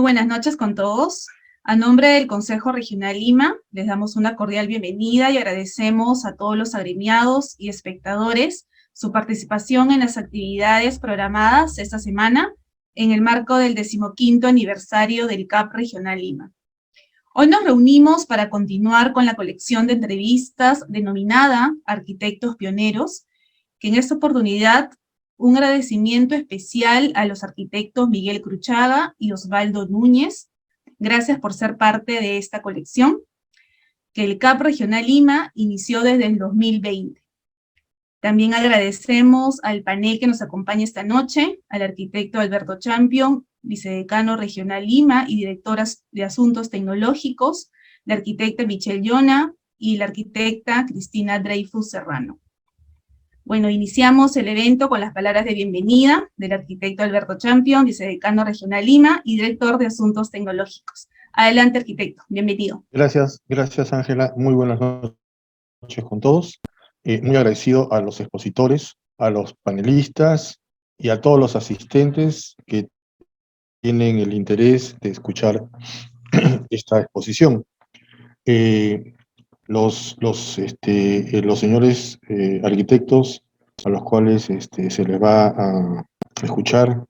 buenas noches con todos. A nombre del Consejo Regional Lima, les damos una cordial bienvenida y agradecemos a todos los agremiados y espectadores su participación en las actividades programadas esta semana en el marco del 15º aniversario del CAP Regional Lima. Hoy nos reunimos para continuar con la colección de entrevistas denominada Arquitectos Pioneros, que en esta oportunidad un agradecimiento especial a los arquitectos Miguel Cruchaga y Osvaldo Núñez. Gracias por ser parte de esta colección, que el CAP Regional Lima inició desde el 2020. También agradecemos al panel que nos acompaña esta noche, al arquitecto Alberto Champion, vicedecano Regional Lima y directora de Asuntos Tecnológicos, la arquitecta Michelle Yona y la arquitecta Cristina Dreyfus Serrano. Bueno, iniciamos el evento con las palabras de bienvenida del arquitecto Alberto Champion, vicedecano Regional Lima y director de Asuntos Tecnológicos. Adelante, arquitecto, bienvenido. Gracias, Ángela. Muy buenas noches con todos. Muy agradecido a los expositores, a los panelistas y a todos los asistentes que tienen el interés de escuchar esta exposición. Los señores arquitectos a los cuales se les va a escuchar,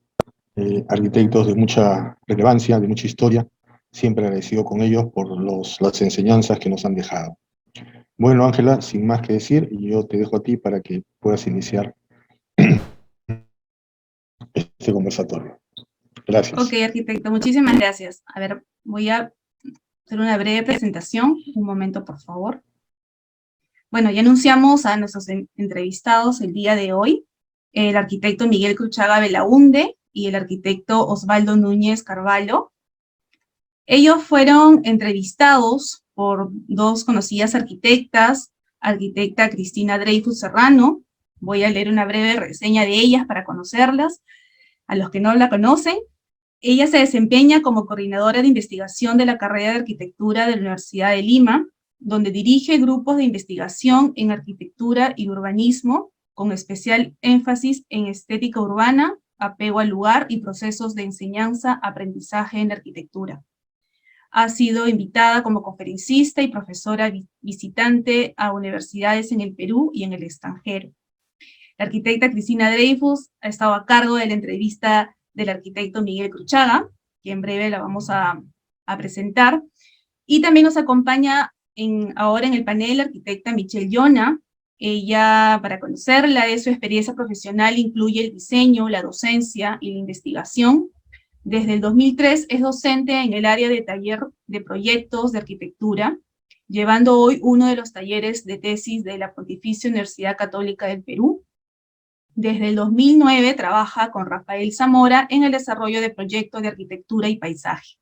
arquitectos de mucha relevancia, de mucha historia, siempre agradecido con ellos por las enseñanzas que nos han dejado. Bueno, Ángela, sin más que decir, yo te dejo a ti para que puedas iniciar este conversatorio. Gracias. Ok, arquitecto, muchísimas gracias. A ver, voy a hacer una breve presentación. Un momento, por favor. Bueno, ya anunciamos a nuestros entrevistados el día de hoy, el arquitecto Miguel Cruchaga Belaunde y el arquitecto Osvaldo Núñez Carvalho. Ellos fueron entrevistados por dos conocidas arquitectas, arquitecta Cristina Dreyfus Serrano. Voy a leer una breve reseña de ellas para conocerlas. A los que no la conocen, ella se desempeña como coordinadora de investigación de la carrera de arquitectura de la Universidad de Lima, donde dirige grupos de investigación en arquitectura y urbanismo, con especial énfasis en estética urbana, apego al lugar y procesos de enseñanza-aprendizaje en la arquitectura. Ha sido invitada como conferencista y profesora visitante a universidades en el Perú y en el extranjero. La arquitecta Cristina Dreyfus ha estado a cargo de la entrevista del arquitecto Miguel Cruchaga, que en breve la vamos a presentar. Y también nos acompaña ahora en el panel la arquitecta Michelle Yona. Ella, para conocerla, de su experiencia profesional incluye el diseño, la docencia y la investigación. Desde el 2003 es docente en el área de taller de proyectos de arquitectura, llevando hoy uno de los talleres de tesis de la Pontificia Universidad Católica del Perú. Desde el 2009 trabaja con Rafael Zamora en el desarrollo de proyectos de arquitectura y paisaje.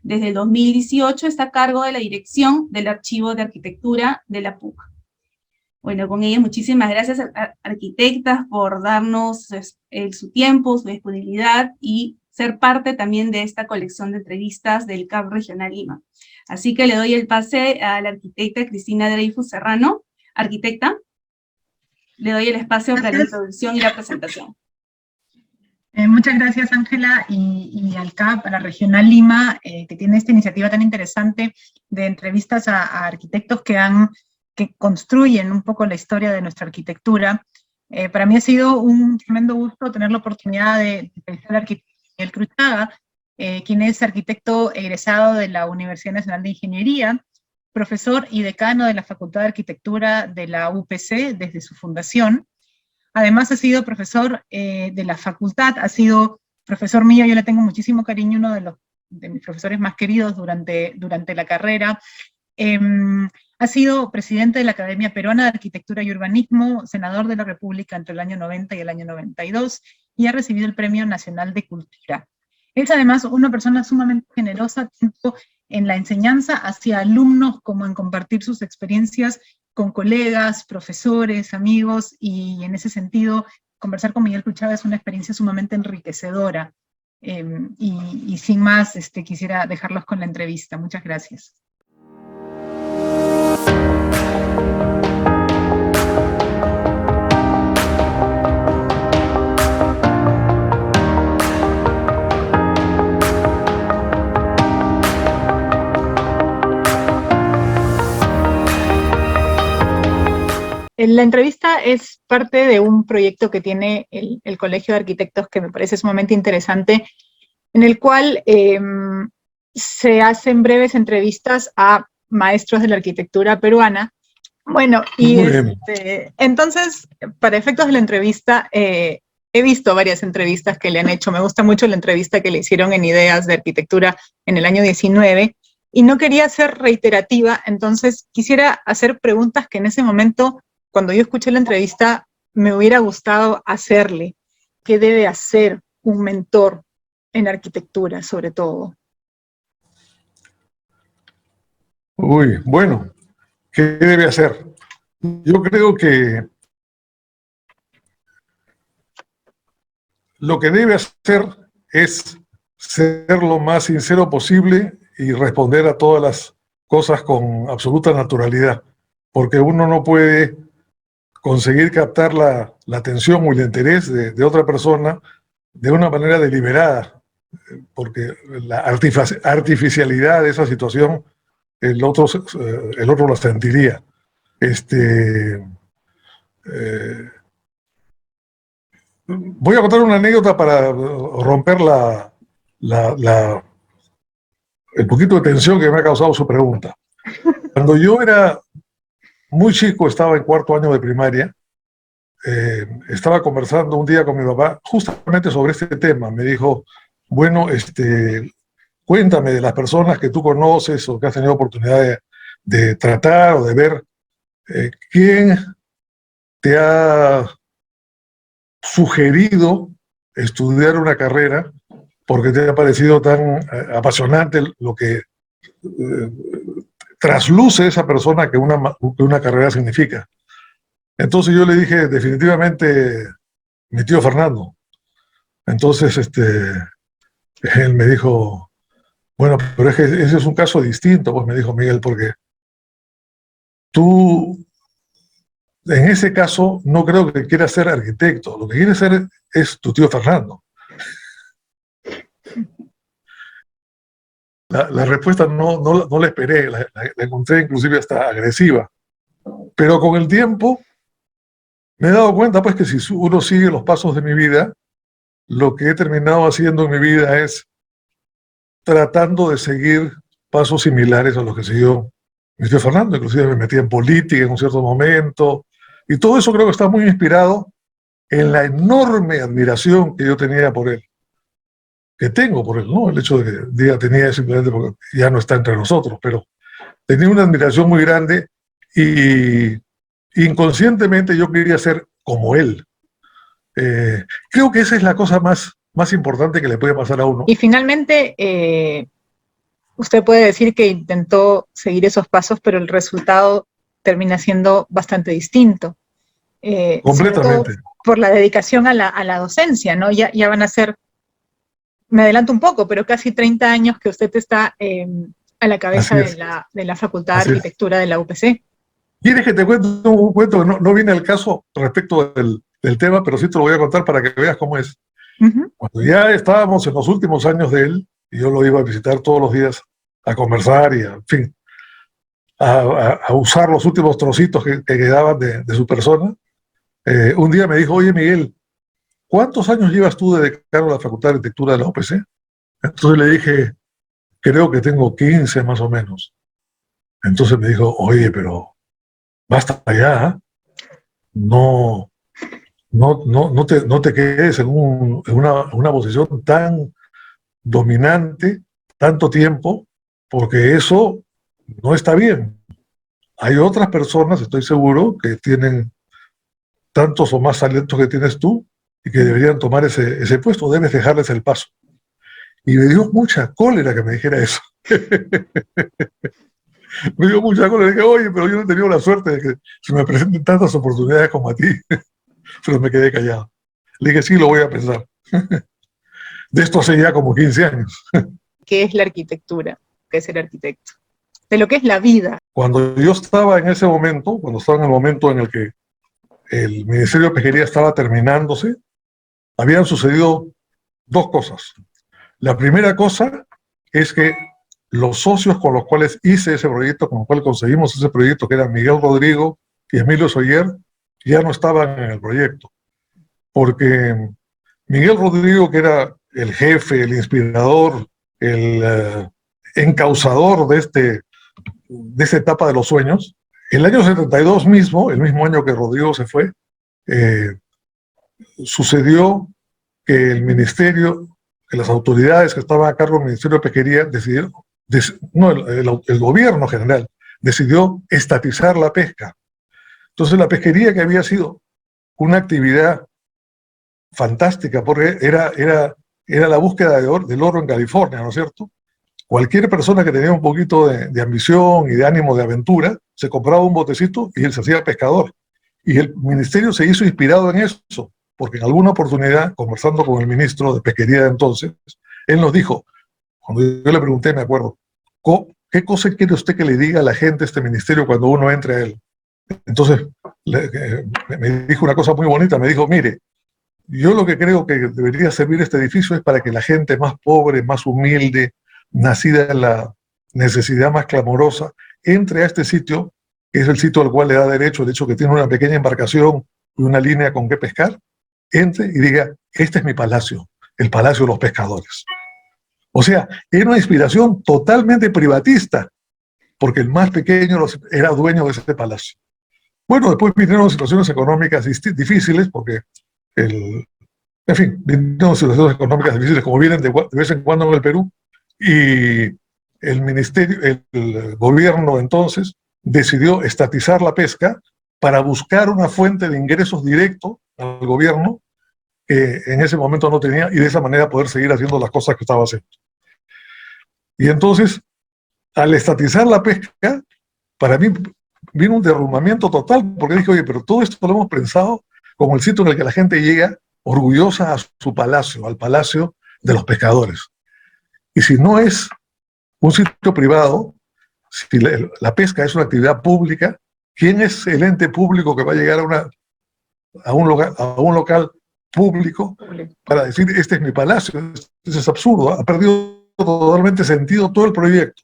Desde el 2018 está a cargo de la dirección del Archivo de Arquitectura de la PUC. Bueno, con ella muchísimas gracias, arquitectas, por darnos su tiempo, su disponibilidad y ser parte también de esta colección de entrevistas del CAP Regional Lima. Así que le doy el pase a la arquitecta Cristina Dreyfus Serrano. Arquitecta, le doy el espacio para la introducción y la presentación. Muchas gracias, Ángela, y al CAP, a la Regional Lima, que tiene esta iniciativa tan interesante de entrevistas a arquitectos que construyen un poco la historia de nuestra arquitectura. Para mí ha sido un tremendo gusto tener la oportunidad de entrevistar al arquitecto Miguel Cruchaga, quien es arquitecto egresado de la Universidad Nacional de Ingeniería, profesor y decano de la Facultad de Arquitectura de la UPC desde su fundación. Además ha sido profesor de la facultad, ha sido profesor mío, yo le tengo muchísimo cariño, uno de mis profesores más queridos durante la carrera. Ha sido presidente de la Academia Peruana de Arquitectura y Urbanismo, senador de la República entre el año 90 y el año 92, y ha recibido el Premio Nacional de Cultura. Es además una persona sumamente generosa, tanto en la enseñanza hacia alumnos como en compartir sus experiencias con colegas, profesores, amigos, y en ese sentido, conversar con Miguel Cruchaga es una experiencia sumamente enriquecedora. Y sin más, quisiera dejarlos con la entrevista. Muchas gracias. La entrevista es parte de un proyecto que tiene el Colegio de Arquitectos que me parece sumamente interesante, en el cual se hacen breves entrevistas a maestros de la arquitectura peruana. Bueno, y entonces, para efectos de la entrevista, he visto varias entrevistas que le han hecho. Me gusta mucho la entrevista que le hicieron en Ideas de Arquitectura en el año 19, y no quería ser reiterativa, entonces quisiera hacer preguntas que en ese momento, cuando yo escuché la entrevista, me hubiera gustado hacerle. ¿Qué debe hacer un mentor en arquitectura, sobre todo? Uy, bueno, ¿qué debe hacer? Yo creo que lo que debe hacer es ser lo más sincero posible y responder a todas las cosas con absoluta naturalidad, porque uno no puede conseguir captar la atención o el interés de otra persona de una manera deliberada, porque la artificialidad de esa situación el otro la sentiría. Voy a contar una anécdota para romper el poquito de tensión que me ha causado su pregunta. Cuando yo era muy chico, estaba en cuarto año de primaria, estaba conversando un día con mi papá justamente sobre este tema. Me dijo, bueno, cuéntame de las personas que tú conoces o que has tenido oportunidad de tratar o de ver, ¿quién te ha sugerido estudiar una carrera porque te ha parecido tan apasionante lo que trasluce esa persona que una carrera significa? Entonces yo le dije, definitivamente, mi tío Fernando. Entonces él me dijo, bueno, pero es que ese es un caso distinto, pues me dijo Miguel, porque tú, en ese caso, no creo que quieras ser arquitecto, lo que quieres ser es tu tío Fernando. La respuesta no la esperé, la encontré inclusive hasta agresiva. Pero con el tiempo me he dado cuenta pues que si uno sigue los pasos de mi vida, lo que he terminado haciendo en mi vida es tratando de seguir pasos similares a los que siguió mi tío Fernando. Inclusive me metí en política en un cierto momento, y todo eso creo que está muy inspirado en la enorme admiración que yo tenía por él, que tengo por él, ¿no? El hecho de que diga tenía simplemente porque ya no está entre nosotros, pero tenía una admiración muy grande y inconscientemente yo quería ser como él. Creo que esa es la cosa más importante que le puede pasar a uno. Y finalmente, usted puede decir que intentó seguir esos pasos, pero el resultado termina siendo bastante distinto. Completamente. Por la dedicación a la docencia, ¿no? Ya van a ser, me adelanto un poco, pero casi 30 años que usted está a la cabeza de la Facultad de Arquitectura de la UPC. ¿Quieres que te cuente un cuento que no viene al caso respecto del tema, pero sí te lo voy a contar para que veas cómo es? Cuando ya estábamos en los últimos años de él, y yo lo iba a visitar todos los días a conversar y en fin, a usar los últimos trocitos que quedaban de su persona, un día me dijo, oye Miguel, ¿cuántos años llevas tú de decano a la Facultad de Arquitectura de la UPC? Entonces le dije, creo que tengo 15 más o menos. Entonces me dijo, oye, pero basta ya, no te quedes en una posición tan dominante tanto tiempo, porque eso no está bien. Hay otras personas, estoy seguro, que tienen tantos o más talentos que tienes tú y que deberían tomar ese puesto, debes dejarles el paso. Y me dio mucha cólera que me dijera eso. Me dio mucha cólera. Le dije, oye, pero yo no he tenido la suerte de que se me presenten tantas oportunidades como a ti. Pero me quedé callado. Le dije, sí, lo voy a pensar. De esto hace ya como 15 años. ¿Qué es la arquitectura? ¿Qué es ser arquitecto? De lo que es la vida. Cuando yo estaba en ese momento, cuando estaba en el momento en el que el Ministerio de Pesquería estaba terminándose, habían sucedido dos cosas. La primera cosa es que los socios con los cuales hice ese proyecto, con los cuales conseguimos ese proyecto, que eran Miguel Rodrigo y Emilio Soyer, ya no estaban en el proyecto, porque Miguel Rodrigo, que era el jefe, el inspirador, el encausador de esta etapa de los sueños, el año 72 mismo, el mismo año que Rodrigo se fue, sucedió que el ministerio, que las autoridades que estaban a cargo del Ministerio de Pesquería decidieron, el gobierno general decidió estatizar la pesca. Entonces la pesquería, que había sido una actividad fantástica, porque era la búsqueda del oro en California, ¿no es cierto? Cualquier persona que tenía un poquito de ambición y de ánimo de aventura, se compraba un botecito y él se hacía pescador. Y el ministerio se hizo inspirado en eso, porque en alguna oportunidad, conversando con el ministro de Pesquería de entonces, él nos dijo, cuando yo le pregunté, me acuerdo, ¿qué cosa quiere usted que le diga a la gente de este ministerio cuando uno entre a él? Entonces me dijo una cosa muy bonita, me dijo, mire, yo lo que creo que debería servir este edificio es para que la gente más pobre, más humilde, nacida en la necesidad más clamorosa, entre a este sitio, que es el sitio al cual le da derecho el hecho que tiene una pequeña embarcación y una línea con que pescar, entre y diga, este es mi palacio, el palacio de los pescadores. O sea, era una inspiración totalmente privatista, porque el más pequeño era dueño de ese palacio. Bueno, después vinieron situaciones económicas difíciles, porque en fin, vinieron situaciones económicas difíciles como vienen de vez en cuando en el Perú, y el gobierno entonces decidió estatizar la pesca para buscar una fuente de ingresos directos al gobierno que en ese momento no tenía, y de esa manera poder seguir haciendo las cosas que estaba haciendo. Y entonces, al estatizar la pesca, para mí vino un derrumbamiento total, porque dije, oye, pero todo esto lo hemos pensado como el sitio en el que la gente llega orgullosa a su palacio, al palacio de los pescadores. Y si no es un sitio privado, si la pesca es una actividad pública, ¿quién es el ente público que va a llegar a un local público para decir, este es mi palacio? Eso es absurdo, ha perdido totalmente sentido todo el proyecto.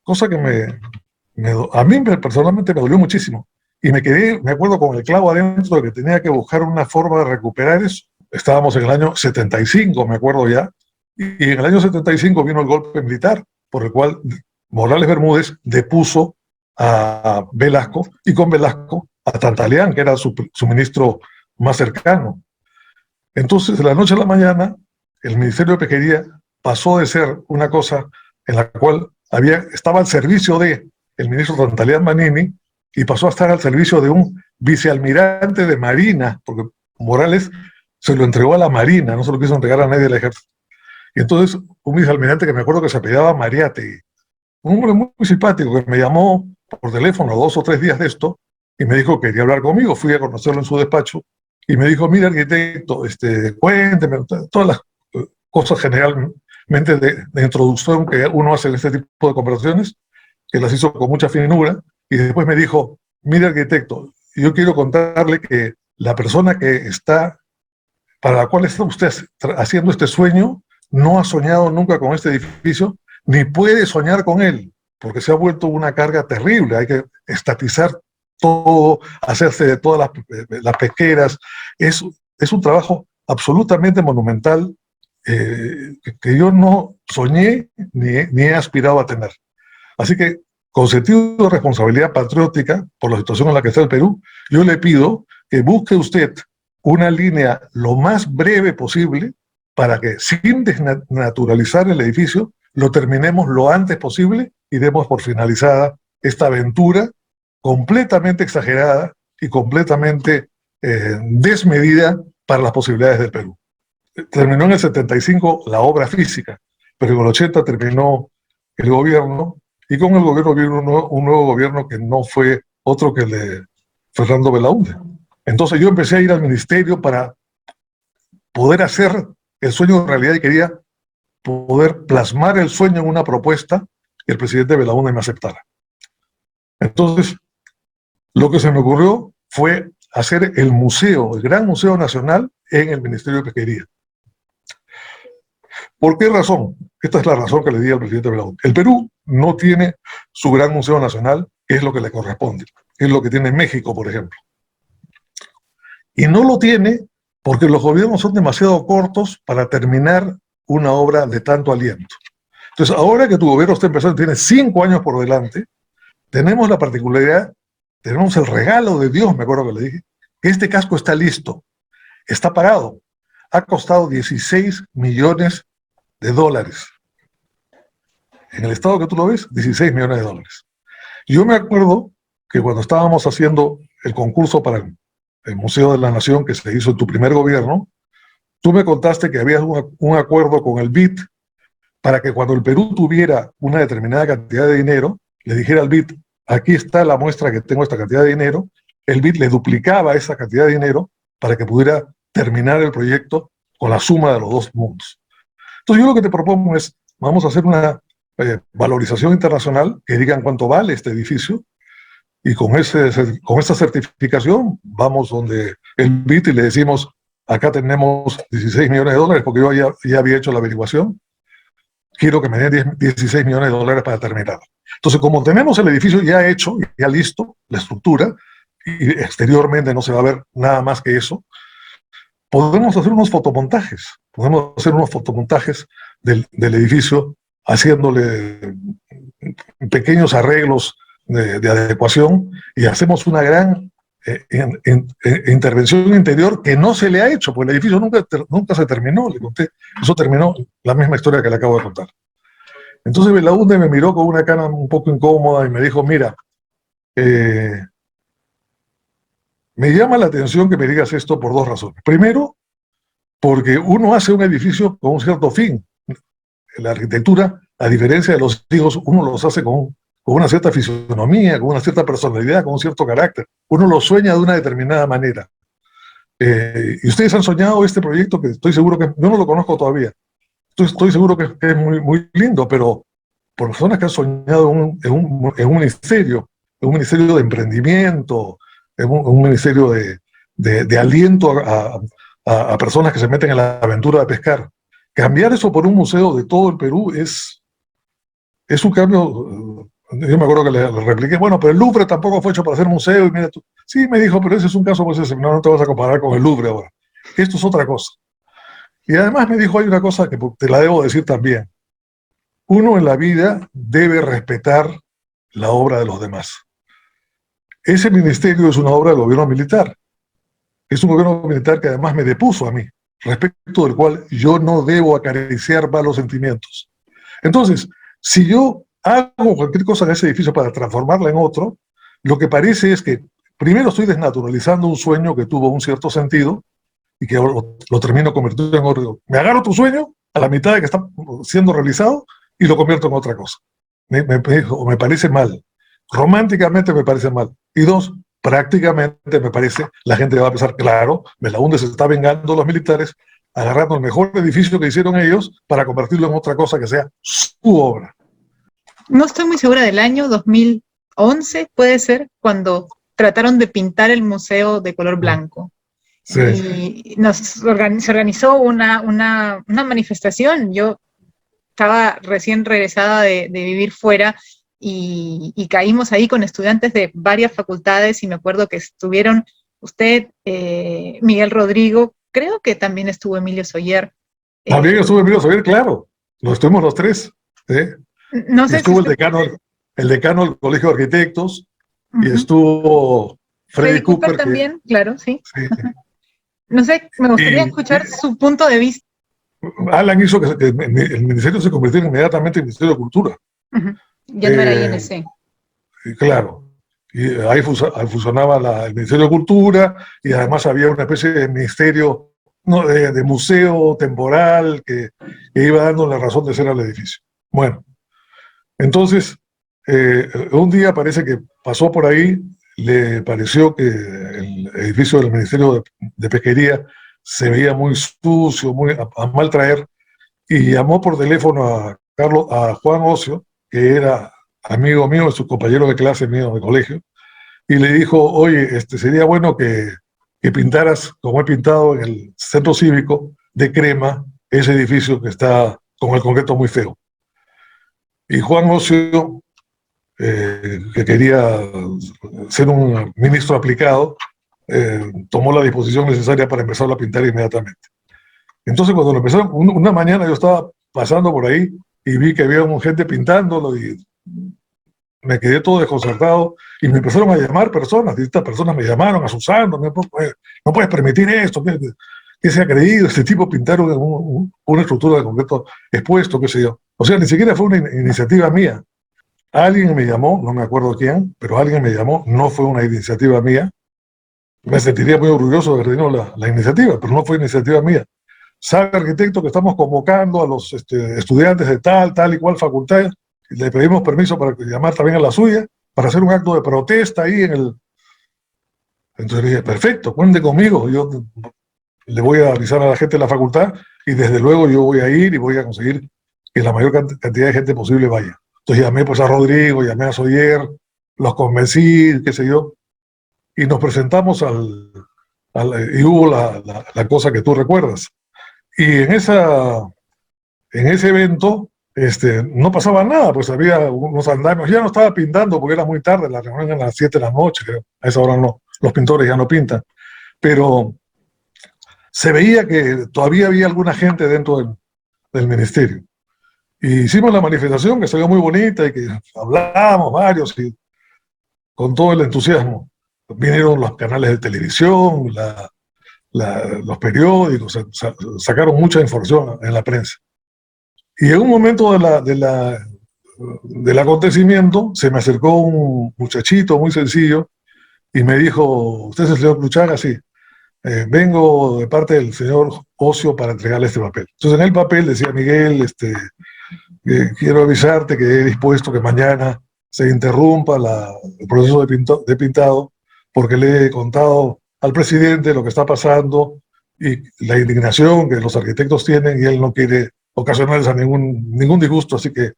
Cosa que a mí personalmente me dolió muchísimo. Y me acuerdo con el clavo adentro de que tenía que buscar una forma de recuperar eso. Estábamos en el año 75, me acuerdo ya, y en el año 75 vino el golpe militar, por el cual Morales Bermúdez depuso a Velasco, y con Velasco a Tantaleán, que era su ministro más cercano. Entonces, de la noche a la mañana, el Ministerio de Pesquería pasó de ser una cosa en la cual estaba al servicio del ministro Tantaleán Manini, y pasó a estar al servicio de un vicealmirante de Marina, porque Morales se lo entregó a la Marina, no se lo quiso entregar a nadie del ejército. Y entonces, un vicealmirante que me acuerdo que se apellidaba Mariátegui, un hombre muy, muy simpático, que me llamó por teléfono 2 o 3 días de esto, y me dijo que quería hablar conmigo. Fui a conocerlo en su despacho, y me dijo, mira, arquitecto, cuénteme todas las cosas generalmente de introducción que uno hace en este tipo de conversaciones, que las hizo con mucha finura, y después me dijo, mira, arquitecto, yo quiero contarle que la persona para la cual está usted haciendo este sueño, no ha soñado nunca con este edificio, ni puede soñar con él, porque se ha vuelto una carga terrible. Hay que estatizar todo, hacerse de todas las pesqueras. Es un trabajo absolutamente monumental, que yo no soñé ni he aspirado a tener. Así que, con sentido de responsabilidad patriótica por la situación en la que está el Perú, yo le pido que busque usted una línea lo más breve posible para que, sin desnaturalizar el edificio, lo terminemos lo antes posible y demos por finalizada esta aventura completamente exagerada y completamente desmedida para las posibilidades del Perú. Terminó en el 75 la obra física, pero en el 80 terminó el gobierno, y con el gobierno vino un nuevo gobierno que no fue otro que el de Fernando Belaúnde. Entonces yo empecé a ir al ministerio para poder hacer el sueño de realidad, y quería poder plasmar el sueño en una propuesta que el presidente Belaúnde me aceptara. Entonces, lo que se me ocurrió fue hacer el museo, el Gran Museo Nacional, en el Ministerio de Pesquería. ¿Por qué razón? Esta es la razón que le di al presidente Belaúnde. El Perú no tiene su Gran Museo Nacional, que es lo que le corresponde. Es lo que tiene México, por ejemplo. Y no lo tiene porque los gobiernos son demasiado cortos para terminar una obra de tanto aliento. Entonces, ahora que tu gobierno está empezando, tiene 5 años por delante, tenemos la particularidad, tenemos el regalo de Dios, me acuerdo que le dije, que este casco está listo, está parado, ha costado 16 millones de dólares. En el estado que tú lo ves, 16 millones de dólares. Yo me acuerdo que cuando estábamos haciendo el concurso para el Museo de la Nación que se hizo en tu primer gobierno, tú me contaste que había un acuerdo con el BID para que cuando el Perú tuviera una determinada cantidad de dinero, le dijera al BID, aquí está la muestra que tengo esta cantidad de dinero, el BID le duplicaba esa cantidad de dinero para que pudiera terminar el proyecto con la suma de los dos mundos. Entonces yo lo que te propongo es, vamos a hacer una valorización internacional que digan cuánto vale este edificio, y con esa certificación vamos donde el BID y le decimos, acá tenemos 16 millones de dólares, porque yo ya había hecho la averiguación, quiero que me den 16 millones de dólares para terminar. Entonces, como tenemos el edificio ya hecho, ya listo, la estructura, y exteriormente no se va a ver nada más que eso, podemos hacer unos fotomontajes, del edificio, haciéndole pequeños arreglos de adecuación, y hacemos una gran intervención interior que no se le ha hecho, porque el edificio nunca se terminó, le conté. Eso terminó la misma historia que le acabo de contar. Entonces Belaúnde me miró con una cara un poco incómoda y me dijo, mira, me llama la atención que me digas esto por 2 razones. Primero, porque uno hace un edificio con un cierto fin. La arquitectura, a diferencia de los hijos, uno los hace con una cierta fisonomía, con una cierta personalidad, con un cierto carácter. Uno lo sueña de una determinada manera. Y ustedes han soñado este proyecto que estoy seguro que, yo no lo conozco todavía, estoy seguro que es muy, muy lindo, pero por personas que han soñado en un ministerio de emprendimiento, en un ministerio de aliento a personas que se meten en la aventura de pescar. Cambiar eso por un museo de todo el Perú es un cambio. Yo me acuerdo que le repliqué, bueno, pero el Louvre tampoco fue hecho para hacer museo, y mira tú. Sí, me dijo, pero ese es un caso, pues ese, no te vas a comparar con el Louvre ahora. Esto es otra cosa. Y además me dijo, hay una cosa que te la debo decir también. Uno en la vida debe respetar la obra de los demás. Ese ministerio es una obra del gobierno militar. Es un gobierno militar que además me depuso a mí, respecto del cual yo no debo acariciar malos sentimientos. Entonces, si yo hago cualquier cosa en ese edificio para transformarla en otro, lo que parece es que primero estoy desnaturalizando un sueño que tuvo un cierto sentido y que lo termino convirtiendo en otro. Me agarro tu sueño a la mitad de que está siendo realizado y lo convierto en otra cosa. Me parece mal. Románticamente me parece mal. Y 2, prácticamente me parece, la gente va a pensar, claro, Belaúnde se está vengando los militares, agarrando el mejor edificio que hicieron ellos para convertirlo en otra cosa que sea su obra. No estoy muy segura del año, 2011 puede ser, cuando trataron de pintar el museo de color blanco. Sí. Y se organizó una manifestación. Yo estaba recién regresada de vivir fuera y caímos ahí con estudiantes de varias facultades, y me acuerdo que estuvieron usted, Miguel Rodrigo, creo que también estuvo Emilio Soller. También estuvo Emilio Soller, claro, lo estuvimos los 3. No sé estuvo si el decano del Colegio de Arquitectos, y estuvo Freddy Cooper también, claro, sí. No sé, me gustaría escuchar su punto de vista. Alan hizo que el ministerio se convirtiera inmediatamente en Ministerio de Cultura. Ya no era INC. Claro. Y ahí fusionaba el Ministerio de Cultura, y además había una especie de ministerio de museo temporal que iba dando la razón de ser al edificio. Bueno, entonces, un día parece que pasó por ahí, le pareció que el edificio del Ministerio de Pesquería se veía muy sucio, muy a mal traer, y llamó por teléfono a Juan Ocio, que era amigo mío, su compañero de clase mío de colegio, y le dijo, oye, sería bueno que pintaras, como he pintado en el centro cívico de crema, ese edificio que está con el concreto muy feo. Y Juan Ocio, que quería ser un ministro aplicado, tomó la disposición necesaria para empezarlo a pintar inmediatamente. Entonces, cuando lo empezaron, una mañana yo estaba pasando por ahí y vi que había gente pintándolo y me quedé todo desconcertado y me empezaron a llamar personas, y estas personas me llamaron asusando, no puedes permitir esto, que se ha creído, este tipo pintaron una estructura de concreto expuesto, qué sé yo. O sea, ni siquiera fue una iniciativa mía. Alguien me llamó, no me acuerdo quién, pero alguien me llamó, no fue una iniciativa mía. Me sentiría muy orgulloso de haber tenido la iniciativa, pero no fue iniciativa mía. Sabe, arquitecto, que estamos convocando a los estudiantes de tal y cual facultad, y le pedimos permiso para llamar también a la suya, para hacer un acto de protesta ahí en el... Entonces le dije, perfecto, cuente conmigo, yo le voy a avisar a la gente de la facultad y desde luego yo voy a ir y voy a conseguir que la mayor cantidad de gente posible vaya. Entonces llamé pues a Rodrigo, llamé a Soyer, los convencí, qué sé yo, y nos presentamos y hubo la cosa que tú recuerdas. Y en ese evento no pasaba nada, pues había unos andamios, ya no estaba pintando porque era muy tarde, la reunión era a las 7 de la noche, creo. A esa hora no, los pintores ya no pintan, pero se veía que todavía había alguna gente dentro del ministerio. Y hicimos la manifestación que salió muy bonita y que hablábamos varios y con todo el entusiasmo. Vinieron los canales de televisión, los periódicos, sacaron mucha información en la prensa. Y en un momento del acontecimiento se me acercó un muchachito muy sencillo y me dijo, ¿usted es el señor Luchaga? Sí. Vengo de parte del señor Ocio para entregarle este papel. Entonces en el papel decía, Miguel, quiero avisarte que he dispuesto que mañana se interrumpa el proceso de pintado porque le he contado al presidente lo que está pasando y la indignación que los arquitectos tienen y él no quiere ocasionarles a ningún disgusto, así que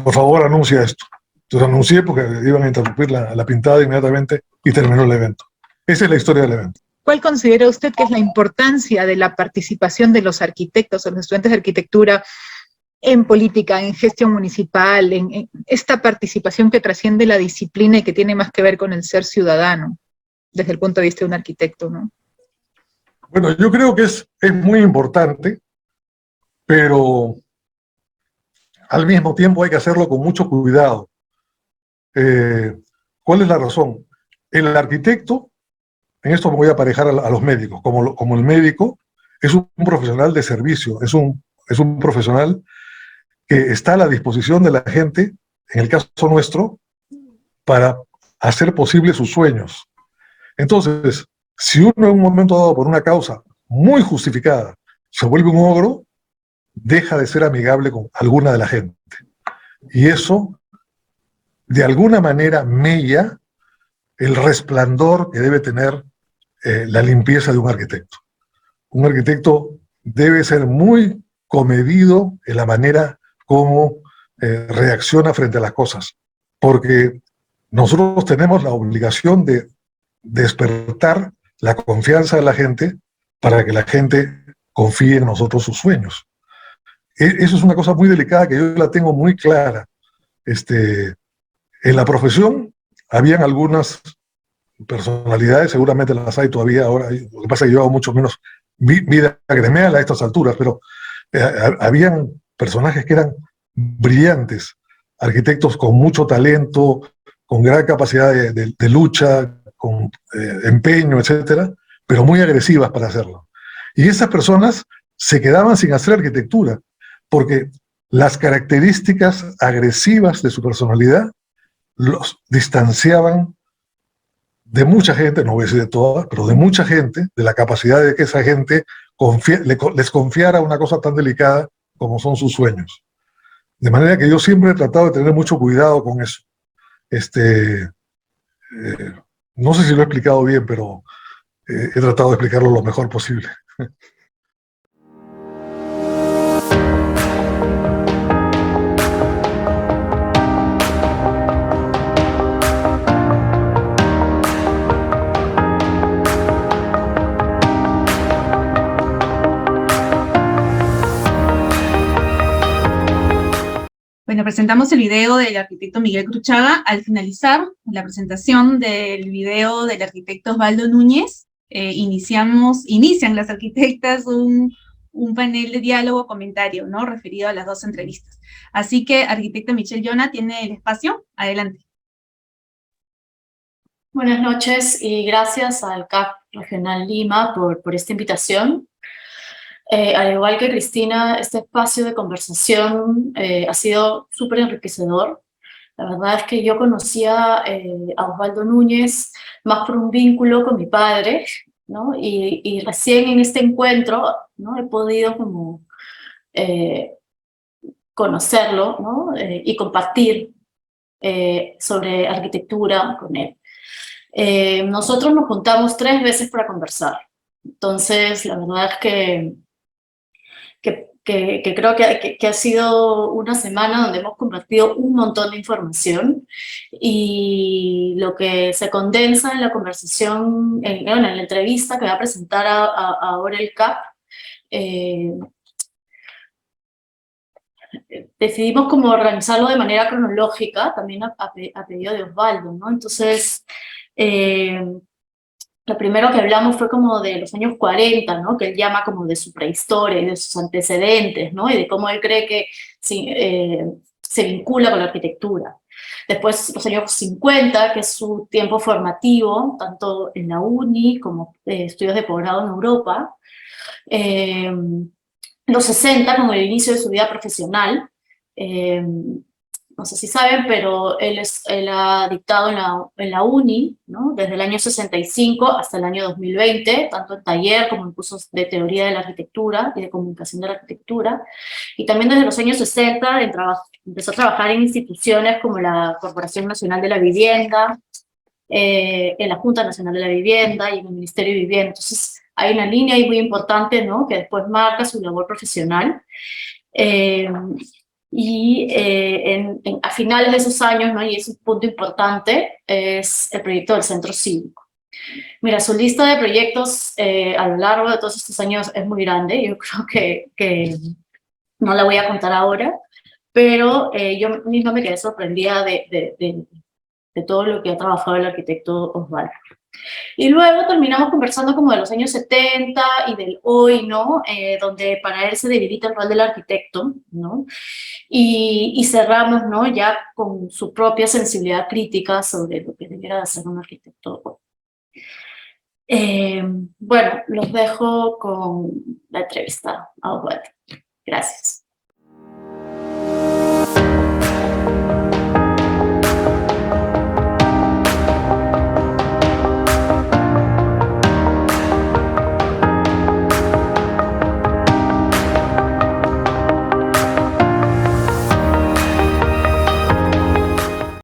por favor anuncia esto. Entonces anuncié porque iban a interrumpir la pintada inmediatamente y terminó el evento. Esa es la historia del evento. ¿Cuál considera usted que es la importancia de la participación de los arquitectos o los estudiantes de arquitectura en política, en gestión municipal, en esta participación que trasciende la disciplina y que tiene más que ver con el ser ciudadano, desde el punto de vista de un arquitecto, ¿no? Bueno, yo creo que es muy importante, pero al mismo tiempo hay que hacerlo con mucho cuidado. ¿Cuál es la razón? El arquitecto, en esto me voy a aparejar a los médicos, como el médico es un profesional de servicio, es un profesional que está a la disposición de la gente, en el caso nuestro, para hacer posible sus sueños. Entonces, si uno en un momento dado, por una causa muy justificada, se vuelve un ogro, deja de ser amigable con alguna de la gente. Y eso, de alguna manera, mella el resplandor que debe tener la limpieza de un arquitecto. Un arquitecto debe ser muy comedido en la manera como reacciona frente a las cosas, porque nosotros tenemos la obligación de despertar la confianza de la gente para que la gente confíe en nosotros sus sueños. Eso es una cosa muy delicada que yo la tengo muy clara. En la profesión habían algunas personalidades, seguramente las hay todavía ahora, lo que pasa es que yo hago mucho menos vida gremial a estas alturas, pero habían personajes que eran brillantes, arquitectos con mucho talento, con gran capacidad de lucha, con empeño, etcétera, pero muy agresivas para hacerlo. Y esas personas se quedaban sin hacer arquitectura, porque las características agresivas de su personalidad los distanciaban de mucha gente, no voy a decir de todas, pero de mucha gente, de la capacidad de que esa gente les confiara una cosa tan delicada como son sus sueños. De manera que yo siempre he tratado de tener mucho cuidado con eso. No sé si lo he explicado bien, pero he tratado de explicarlo lo mejor posible. Bueno, Bueno, presentamos el video del arquitecto Miguel Cruchaga. Al finalizar la presentación del video del arquitecto Osvaldo Núñez, inician las arquitectas un panel de diálogo, comentario, ¿no? Referido a las dos entrevistas. Así que, arquitecta Michelle Yona, tiene el espacio. Adelante. Buenas noches y gracias al CAP Regional Lima por esta invitación. Al igual que Cristina, este espacio de conversación ha sido súper enriquecedor. La verdad es que yo conocía a Osvaldo Núñez más por un vínculo con mi padre, ¿no? Y recién en este encuentro, ¿no? He podido como conocerlo, ¿no? Y compartir sobre arquitectura con él. Nosotros nos juntamos 3 veces para conversar. Entonces, la verdad es que creo que ha sido una semana donde hemos compartido un montón de información, y lo que se condensa en la conversación, en la entrevista que va a presentar ahora el CAP, decidimos como organizarlo de manera cronológica, también a pedido de Osvaldo, ¿no? Entonces, lo primero que hablamos fue como de los años 40, ¿no? Que él llama como de su prehistoria y de sus antecedentes, ¿no? Y de cómo él cree que se vincula con la arquitectura. Después los años 50, que es su tiempo formativo, tanto en la uni como estudios de posgrado en Europa. Los 60, como el inicio de su vida profesional. No sé si saben, pero él ha dictado en la uni, ¿no? Desde el año 65 hasta el año 2020, tanto en taller como en cursos de teoría de la arquitectura y de comunicación de la arquitectura. Y también desde los años 60 empezó a trabajar en instituciones como la Corporación Nacional de la Vivienda, en la Junta Nacional de la Vivienda y en el Ministerio de Vivienda. Entonces hay una línea ahí muy importante, ¿no? Que después marca su labor profesional. A finales de esos años, ¿no? Y es un punto importante, es el proyecto del Centro Cívico. Mira, su lista de proyectos a lo largo de todos estos años es muy grande. Yo creo que no la voy a contar ahora, pero yo misma me quedé sorprendida de todo lo que ha trabajado el arquitecto Osvaldo. Y luego terminamos conversando como de los años 70 y del hoy, ¿no? Donde para él se debilita el rol del arquitecto, ¿no? Y cerramos, ¿no? Ya con su propia sensibilidad crítica sobre lo que debiera hacer un arquitecto hoy. Bueno, los dejo con la entrevista a Osvaldo. Gracias.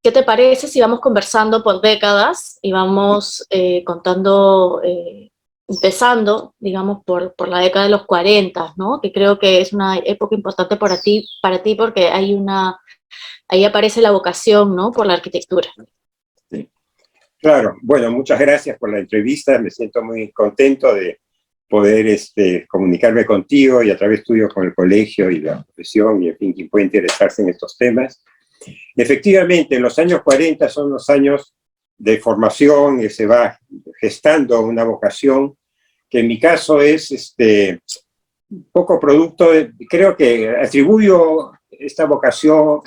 ¿Qué te parece si vamos conversando por décadas y vamos contando, empezando, digamos, por la década de los 40, ¿no? Que creo que es una época importante para ti porque ahí aparece la vocación, ¿no? Por la arquitectura. Sí. Claro, bueno, muchas gracias por la entrevista, me siento muy contento de poder comunicarme contigo y a través tuyo con el colegio y la profesión, y en fin, quien puede interesarse en estos temas. Efectivamente, los años 40 son los años de formación, y se va gestando una vocación que en mi caso es un poco producto creo que atribuyo esta vocación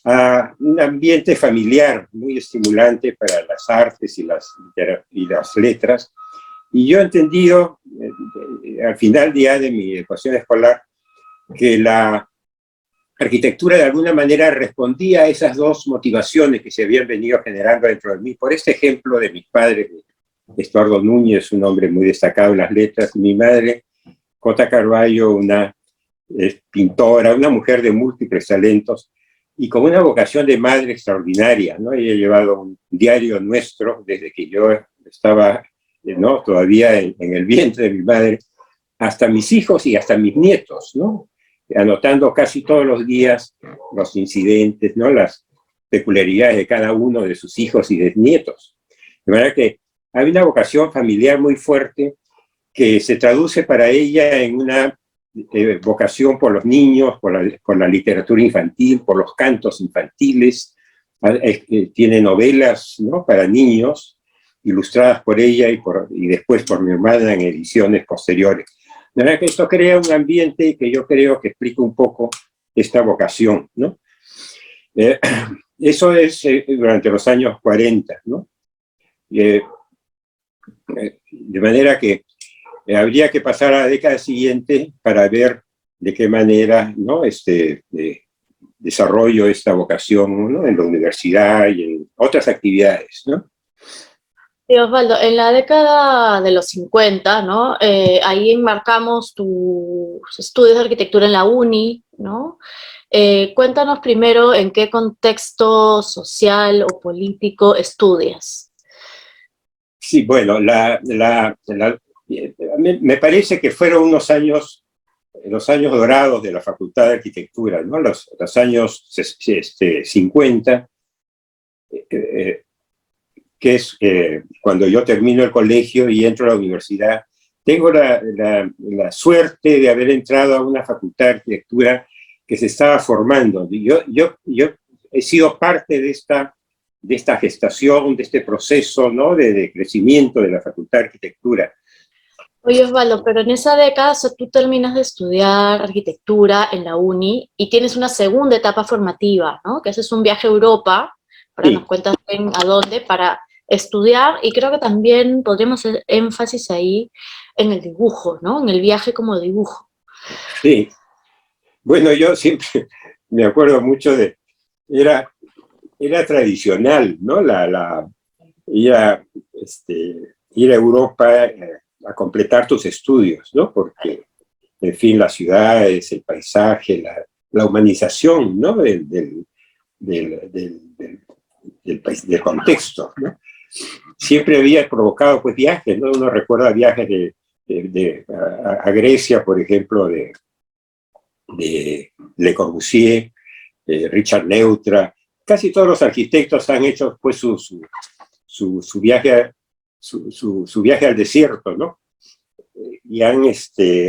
a un ambiente familiar muy estimulante para las artes y las letras. Y yo he entendido, al final ya de mi educación escolar, que la arquitectura de alguna manera respondía a esas dos motivaciones que se habían venido generando dentro de mí. Por este ejemplo de mis padres, Estuardo Núñez, un hombre muy destacado en las letras, y mi madre, Cota Carballo, una pintora, una mujer de múltiples talentos, y con una vocación de madre extraordinaria, ¿no? Ella ha llevado un diario nuestro desde que yo estaba, ¿no? Todavía en el vientre de mi madre, hasta mis hijos y hasta mis nietos, ¿no? Anotando casi todos los días los incidentes, ¿no? Las peculiaridades de cada uno de sus hijos y de nietos. De manera que hay una vocación familiar muy fuerte que se traduce para ella en una vocación por los niños, por la literatura infantil, por los cantos infantiles. Tiene novelas, ¿no?, para niños, ilustradas por ella y después por mi hermana en ediciones posteriores. De verdad que esto crea un ambiente que yo creo que explica un poco esta vocación, ¿no? Eso es durante los años 40, ¿no? De manera que habría que pasar a la década siguiente para ver de qué manera, ¿no?, desarrollo esta vocación, ¿no?, en la universidad y en otras actividades, ¿no? Sí, Osvaldo, en la década de los 50, ¿no? Ahí enmarcamos tus estudios de arquitectura en la UNI, ¿no? Cuéntanos primero en qué contexto social o político estudias. Sí, bueno, me parece que fueron los años dorados de la Facultad de Arquitectura, ¿no? Los años 50, que es cuando yo termino el colegio y entro a la universidad. Tengo la suerte de haber entrado a una facultad de arquitectura que se estaba formando. Yo he sido parte de esta gestación, de este proceso, ¿no?, de crecimiento de la facultad de arquitectura. Oye, Osvaldo, pero en esa década, o sea, tú terminas de estudiar arquitectura en la UNI y tienes una segunda etapa formativa, ¿no? Que haces un viaje a Europa, para nos cuentas bien a dónde, para estudiar, y creo que también podríamos hacer énfasis ahí en el dibujo, ¿no? En el viaje como dibujo. Sí. Bueno, yo siempre me acuerdo mucho era tradicional, ¿no? Ir a Europa a completar tus estudios, ¿no? Porque, en fin, las ciudades, el paisaje, la humanización, ¿no?, del contexto, ¿no? Siempre había provocado, pues, viajes, ¿no? Uno recuerda viajes a Grecia, por ejemplo, de Le Corbusier, Richard Neutra. Casi todos los arquitectos han hecho, pues, su viaje al desierto, ¿no? Y han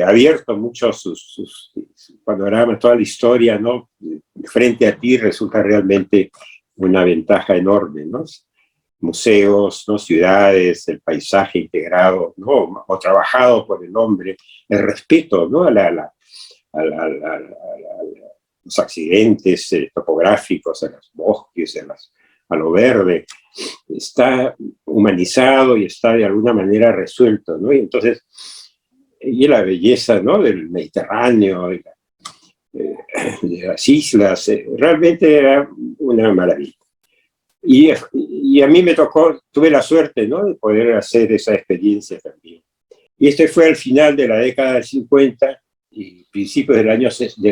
abierto mucho sus panoramas, toda la historia, ¿no? Frente a ti resulta realmente una ventaja enorme, ¿no? Museos, ¿no?, ciudades, el paisaje integrado, ¿no?, o trabajado por el hombre, el respeto, ¿no?, a los accidentes topográficos, a los bosques, a lo verde. Está humanizado y está de alguna manera resuelto, ¿no? Y entonces, y la belleza, ¿no?, del Mediterráneo, de las islas, realmente era una maravilla. Y a mí me tocó, tuve la suerte, ¿no?, de poder hacer esa experiencia también. Y fue al final de la década del 50 y principios de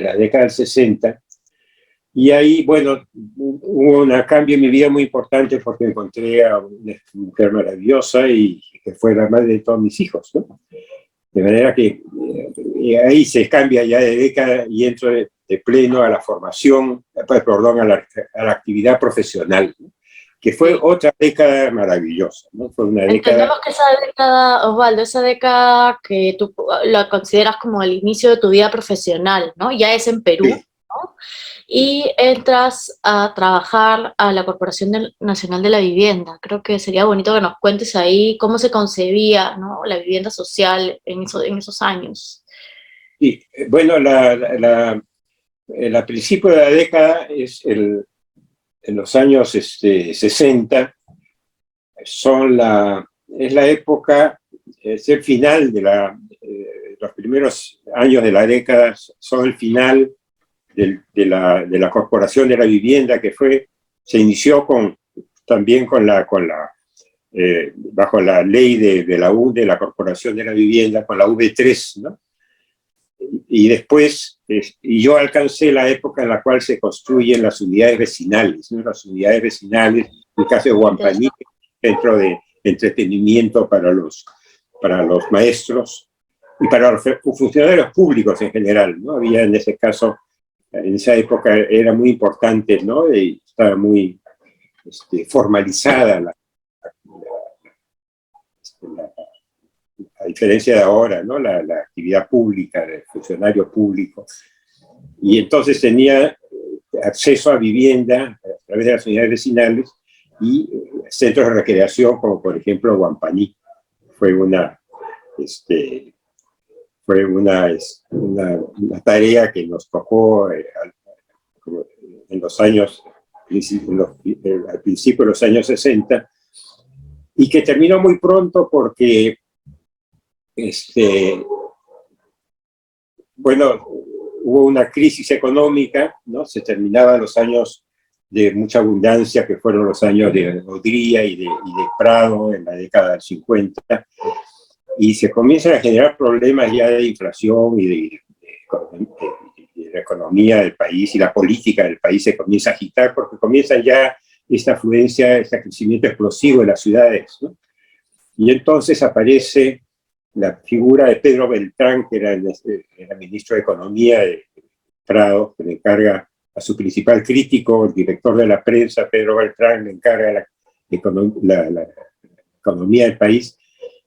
la década del 60. Y ahí, bueno, hubo un cambio en mi vida muy importante porque encontré a una mujer maravillosa y que fue la madre de todos mis hijos, ¿no? De manera que ahí se cambia ya de década y entro de pleno a la formación, perdón, a la actividad profesional, ¿no?, que fue otra década maravillosa, ¿no? Fue una década... Entendemos que esa década, Osvaldo, esa década que tú la consideras como el inicio de tu vida profesional, ¿no? Ya es en Perú, Sí. ¿no? Y entras a trabajar a la Corporación Nacional de la Vivienda. Creo que sería bonito que nos cuentes ahí cómo se concebía, ¿no?, la vivienda social en esos años. Sí, bueno, a principio de la década en los años 60, es la época, es el final los primeros años de la década, son el final de la Corporación de la Vivienda, que se inició también bajo la ley de la Corporación de la Vivienda, con la V3, ¿no? Y después, y yo alcancé la época en la cual se construyen las unidades vecinales, ¿no? Las unidades vecinales, en el caso de Huampaní, centro de entretenimiento para los maestros y para los funcionarios públicos en general, ¿no? Había en ese caso, en esa época era muy importante, ¿no? Y estaba muy formalizada la diferencia de ahora, ¿no? La actividad pública, del funcionario público. Y entonces tenía acceso a vivienda a través de las unidades vecinales y centros de recreación, como por ejemplo Guampaní. Fue una tarea que nos tocó en los años, al principio de los años 60, y que terminó muy pronto porque, bueno, hubo una crisis económica, ¿no? Se terminaban los años de mucha abundancia, que fueron los años de Odría y de Prado en la década del 50, y se comienzan a generar problemas ya de inflación y de la economía del país, y la política del país se comienza a agitar, porque comienzan ya esta afluencia, este crecimiento explosivo de las ciudades, ¿no? Y entonces aparece la figura de Pedro Beltrán, que era ministro de Economía de Prado, que le encarga a su principal crítico, el director de la prensa, Pedro Beltrán, le encarga la economía del país.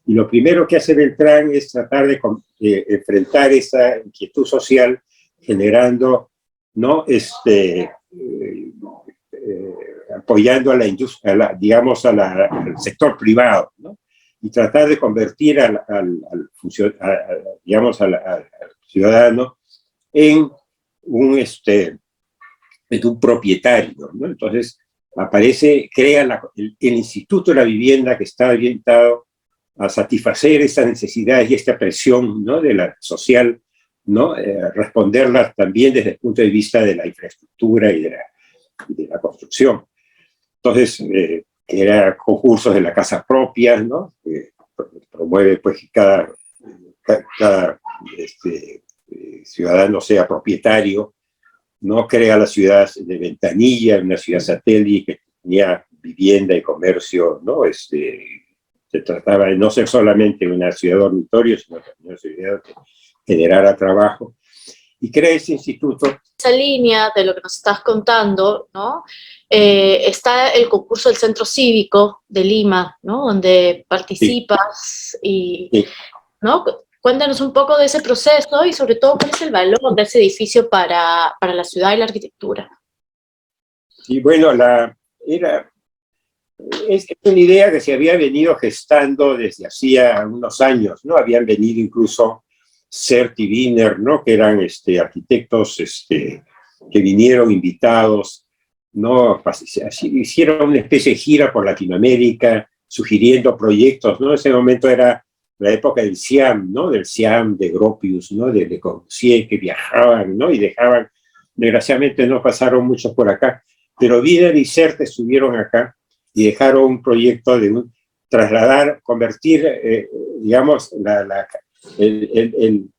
Y lo primero que hace Beltrán es tratar de enfrentar esa inquietud social, generando, ¿no? Apoyando a la industria, digamos, al sector privado, ¿no? Y tratar de convertir al ciudadano en un propietario, ¿no? Entonces crea el Instituto de la Vivienda, que está orientado a satisfacer esas necesidades y esta presión, ¿no? de la social, ¿no? Responderlas también desde el punto de vista de la infraestructura y de la construcción. Entonces, era concursos de la casa propia, ¿no? Promueve pues que cada ciudadano sea propietario, ¿no? Crea la ciudad de Ventanilla, una ciudad satélite que tenía vivienda y comercio, ¿no? Se trataba de no ser solamente una ciudad dormitorio, sino también una ciudad que generara trabajo. Y crea ese instituto. Esa línea de lo que nos estás contando, ¿no? Está el concurso del Centro Cívico de Lima, ¿no? Donde participas y, sí. ¿no? Cuéntanos un poco de ese proceso y sobre todo cuál es el valor de ese edificio para la ciudad y la arquitectura. Sí, bueno, es una idea que se había venido gestando desde hacía unos años, ¿no? Habían venido incluso Sert y Wiener, ¿no? Que eran arquitectos que vinieron invitados, ¿no? Hicieron una especie de gira por Latinoamérica, sugiriendo proyectos, ¿no? En ese momento era la época del SIAM, ¿no? Del SIAM, de Gropius, ¿no? De Le Corbusier, que viajaban, ¿no? Y dejaban, desgraciadamente no pasaron muchos por acá, pero Wiener y Sert estuvieron acá y dejaron un proyecto de convertir, digamos, el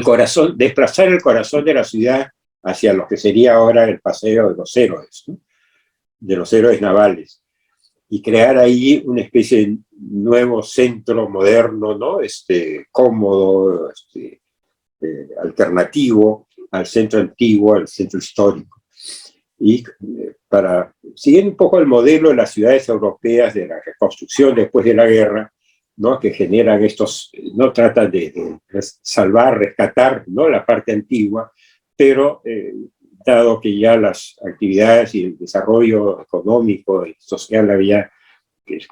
corazón, desplazar el corazón de la ciudad hacia lo que sería ahora el paseo de los héroes, ¿no? De los héroes navales, y crear ahí una especie de nuevo centro moderno, ¿no? Cómodo, alternativo al centro antiguo, al centro histórico. Y siguiendo un poco el modelo de las ciudades europeas de la reconstrucción después de la guerra, ¿no? Que generan no tratan de salvar, rescatar, ¿no? La parte antigua, pero dado que ya las actividades y el desarrollo económico y social había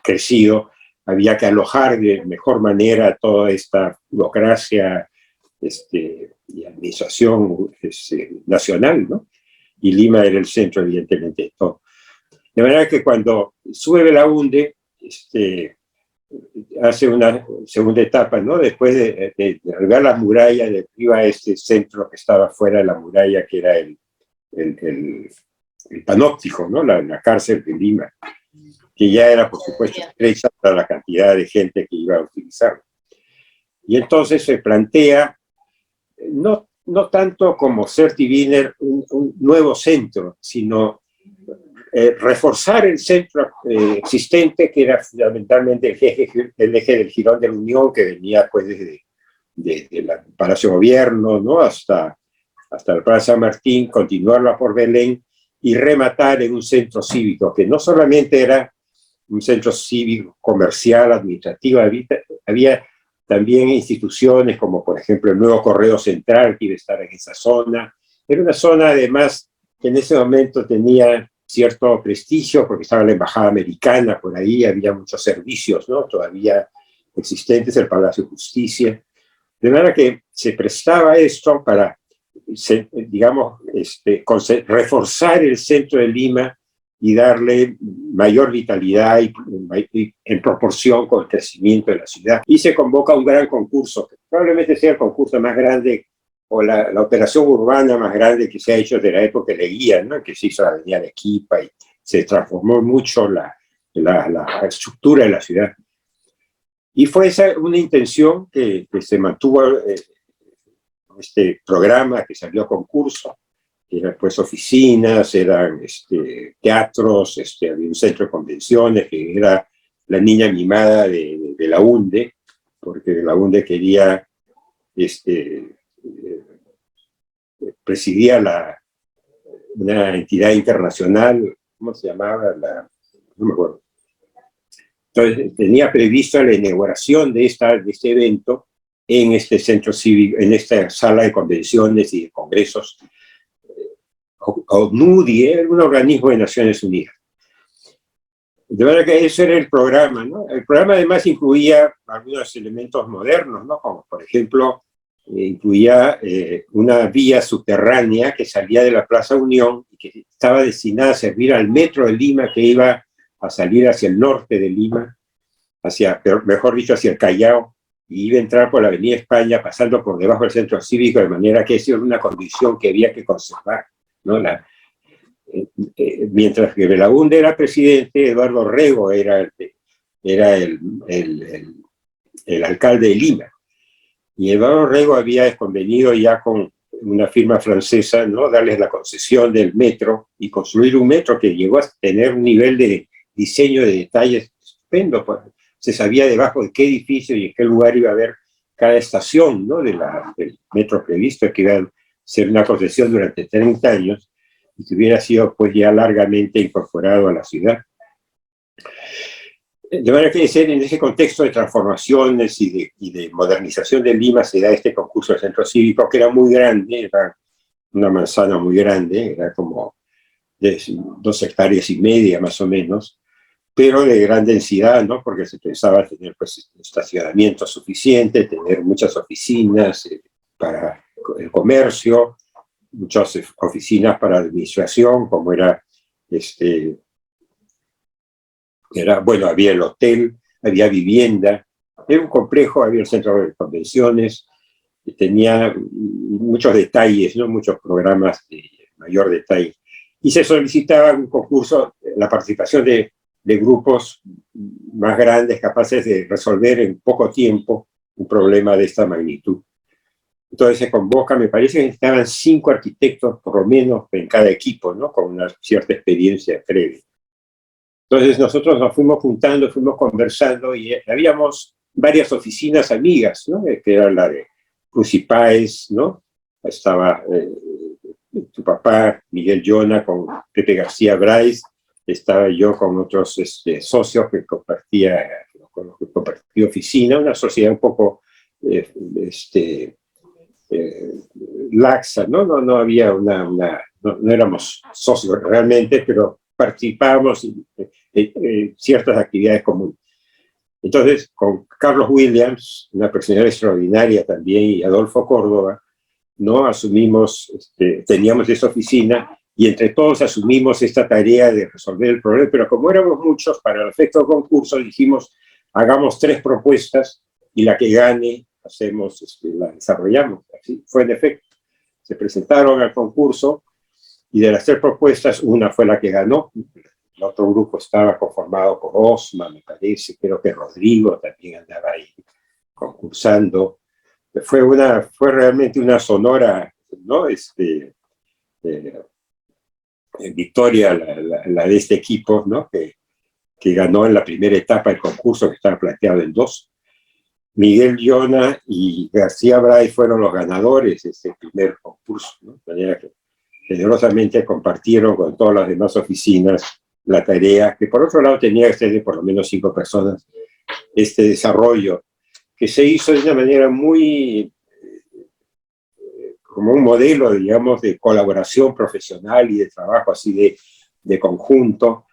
crecido, había que alojar de mejor manera toda esta burocracia y administración nacional, ¿no? Y Lima era el centro, evidentemente, de todo. De manera que cuando sube Belaúnde, hace una segunda etapa, ¿no? Después de derribar las murallas, derriba este centro que estaba fuera de la muralla, que era el panóptico, ¿no? La cárcel de Lima, que ya era, por supuesto, estrecha para la cantidad de gente que iba a utilizarlo. Y entonces se plantea, no tanto como Sert y Wiener, un nuevo centro, sino reforzar el centro existente, que era fundamentalmente el eje del Jirón de la Unión, que venía pues desde el Palacio de Gobierno, ¿no? hasta la Plaza San Martín, continuarla por Belén y rematar en un centro cívico, que no solamente era un centro cívico, comercial, administrativo, había también instituciones como por ejemplo el nuevo Correo Central que iba a estar en esa zona. Era una zona además que en ese momento tenía cierto prestigio porque estaba la Embajada Americana por ahí, había muchos servicios, ¿no?, todavía existentes, el Palacio de Justicia. De manera que se prestaba esto para, digamos, reforzar el centro de Lima y darle mayor vitalidad y en proporción con el crecimiento de la ciudad. Y se convoca un gran concurso, que probablemente sea el concurso más grande o la operación urbana más grande que se ha hecho desde la época de Leguía, ¿no?, que se hizo la avenida Arequipa y se transformó mucho la estructura de la ciudad. Y fue esa una intención que se mantuvo este programa que salió a concurso. Eran pues oficinas, eran teatros, había un centro de convenciones que era la niña mimada de la UNDE, porque la UNDE quería, presidía una entidad internacional, ¿cómo se llamaba? No me acuerdo. Entonces tenía previsto la inauguración de este evento en este centro cívico, en esta sala de convenciones y de congresos, ONUDI, era un organismo de Naciones Unidas. De verdad que ese era el programa, ¿no? El programa además incluía algunos elementos modernos, ¿no?, como por ejemplo, incluía una vía subterránea que salía de la Plaza Unión y que estaba destinada a servir al metro de Lima, que iba a salir hacia el norte de Lima, mejor dicho, hacia el Callao, y iba a entrar por la Avenida España, pasando por debajo del centro cívico, de manera que esa era una condición que había que conservar, ¿no? Mientras que Belaúnde era presidente, Eduardo Rego era el alcalde de Lima. Y Eduardo Rego había convenido ya con una firma francesa, ¿no?, darles la concesión del metro y construir un metro que llegó a tener un nivel de diseño de detalles estupendo. Pues se sabía debajo de qué edificio y en qué lugar iba a haber cada estación, ¿no?, del metro previsto, que iba a ser una concesión durante 30 años y que hubiera sido pues ya largamente incorporado a la ciudad. De manera que en ese contexto de transformaciones y de modernización de Lima se da este concurso del centro cívico, que era muy grande, era una manzana muy grande, era como de 2,5 hectáreas más o menos, pero de gran densidad, ¿no?, porque se pensaba tener pues estacionamiento suficiente, tener muchas oficinas para el comercio, muchas oficinas para administración, como bueno, había el hotel, había vivienda, era un complejo, había el centro de convenciones, tenía muchos detalles, ¿no?, muchos programas de mayor detalle. Y se solicitaba un concurso, la participación de grupos más grandes, capaces de resolver en poco tiempo un problema de esta magnitud. Entonces se convoca, me parece que estaban 5 arquitectos, por lo menos, en cada equipo, ¿no?, con una cierta experiencia previa. Entonces nosotros nos fuimos juntando, fuimos conversando y habíamos varias oficinas amigas, ¿no?, que era la de Crucipáez, ¿no?, estaba tu papá, Miguel Llona, con Pepe García Brais, estaba yo con otros socios que compartía oficina, una sociedad un poco laxa, ¿no? No había no éramos socios realmente, pero participábamos en ciertas actividades comunes. Entonces, con Carlos Williams, una persona extraordinaria también, y Adolfo Córdoba, ¿no?, asumimos, teníamos esa oficina, y entre todos asumimos esta tarea de resolver el problema, pero como éramos muchos, para el efecto concurso dijimos, hagamos 3 propuestas, y la que gane, la desarrollamos. Así fue en efecto. Se presentaron al concurso, y de las 3 propuestas, una fue la que ganó. El otro grupo estaba conformado por Osma, me parece, creo que Rodrigo también andaba ahí concursando. Fue realmente una sonora, ¿no?, victoria la de este equipo, ¿no?, que ganó en la primera etapa del concurso, que estaba planteado en 2. Miguel Llona y García Brais fueron los ganadores de este primer concurso, ¿no?, de manera que generosamente compartieron con todas las demás oficinas la tarea, que por otro lado tenía que ser de por lo menos 5 personas, este desarrollo que se hizo de una manera muy, como un modelo, digamos, de colaboración profesional y de trabajo así de conjunto,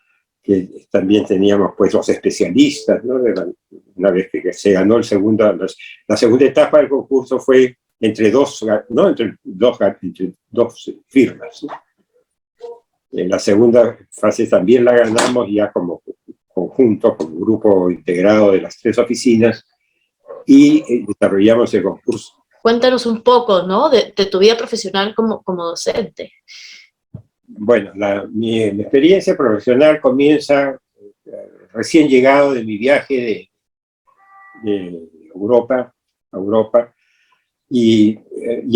que también teníamos pues los especialistas, ¿no? Una vez que se ganó la segunda etapa del concurso fue entre dos firmas, ¿no? En la segunda fase también la ganamos ya como conjunto, como grupo integrado de las 3 oficinas, y desarrollamos el concurso. Cuéntanos un poco, ¿no?, de tu vida profesional como docente. Bueno, mi experiencia profesional comienza recién llegado de mi viaje de Europa a Europa, y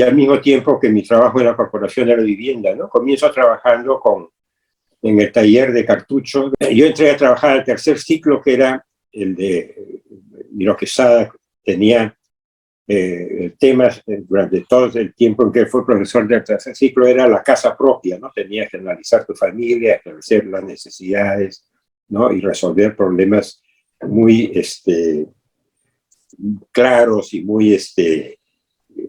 al mismo tiempo que mi trabajo en la Corporación de la Vivienda, ¿no? Comienzo trabajando en el taller de cartucho. Yo entré a trabajar al tercer ciclo, que era el de Miro Quesada. Tenía temas durante todo el tiempo en que fue profesor del tercer ciclo, era la casa propia, ¿no? Tenías que analizar tu familia, establecer las necesidades, ¿no? Y resolver problemas muy claros y muy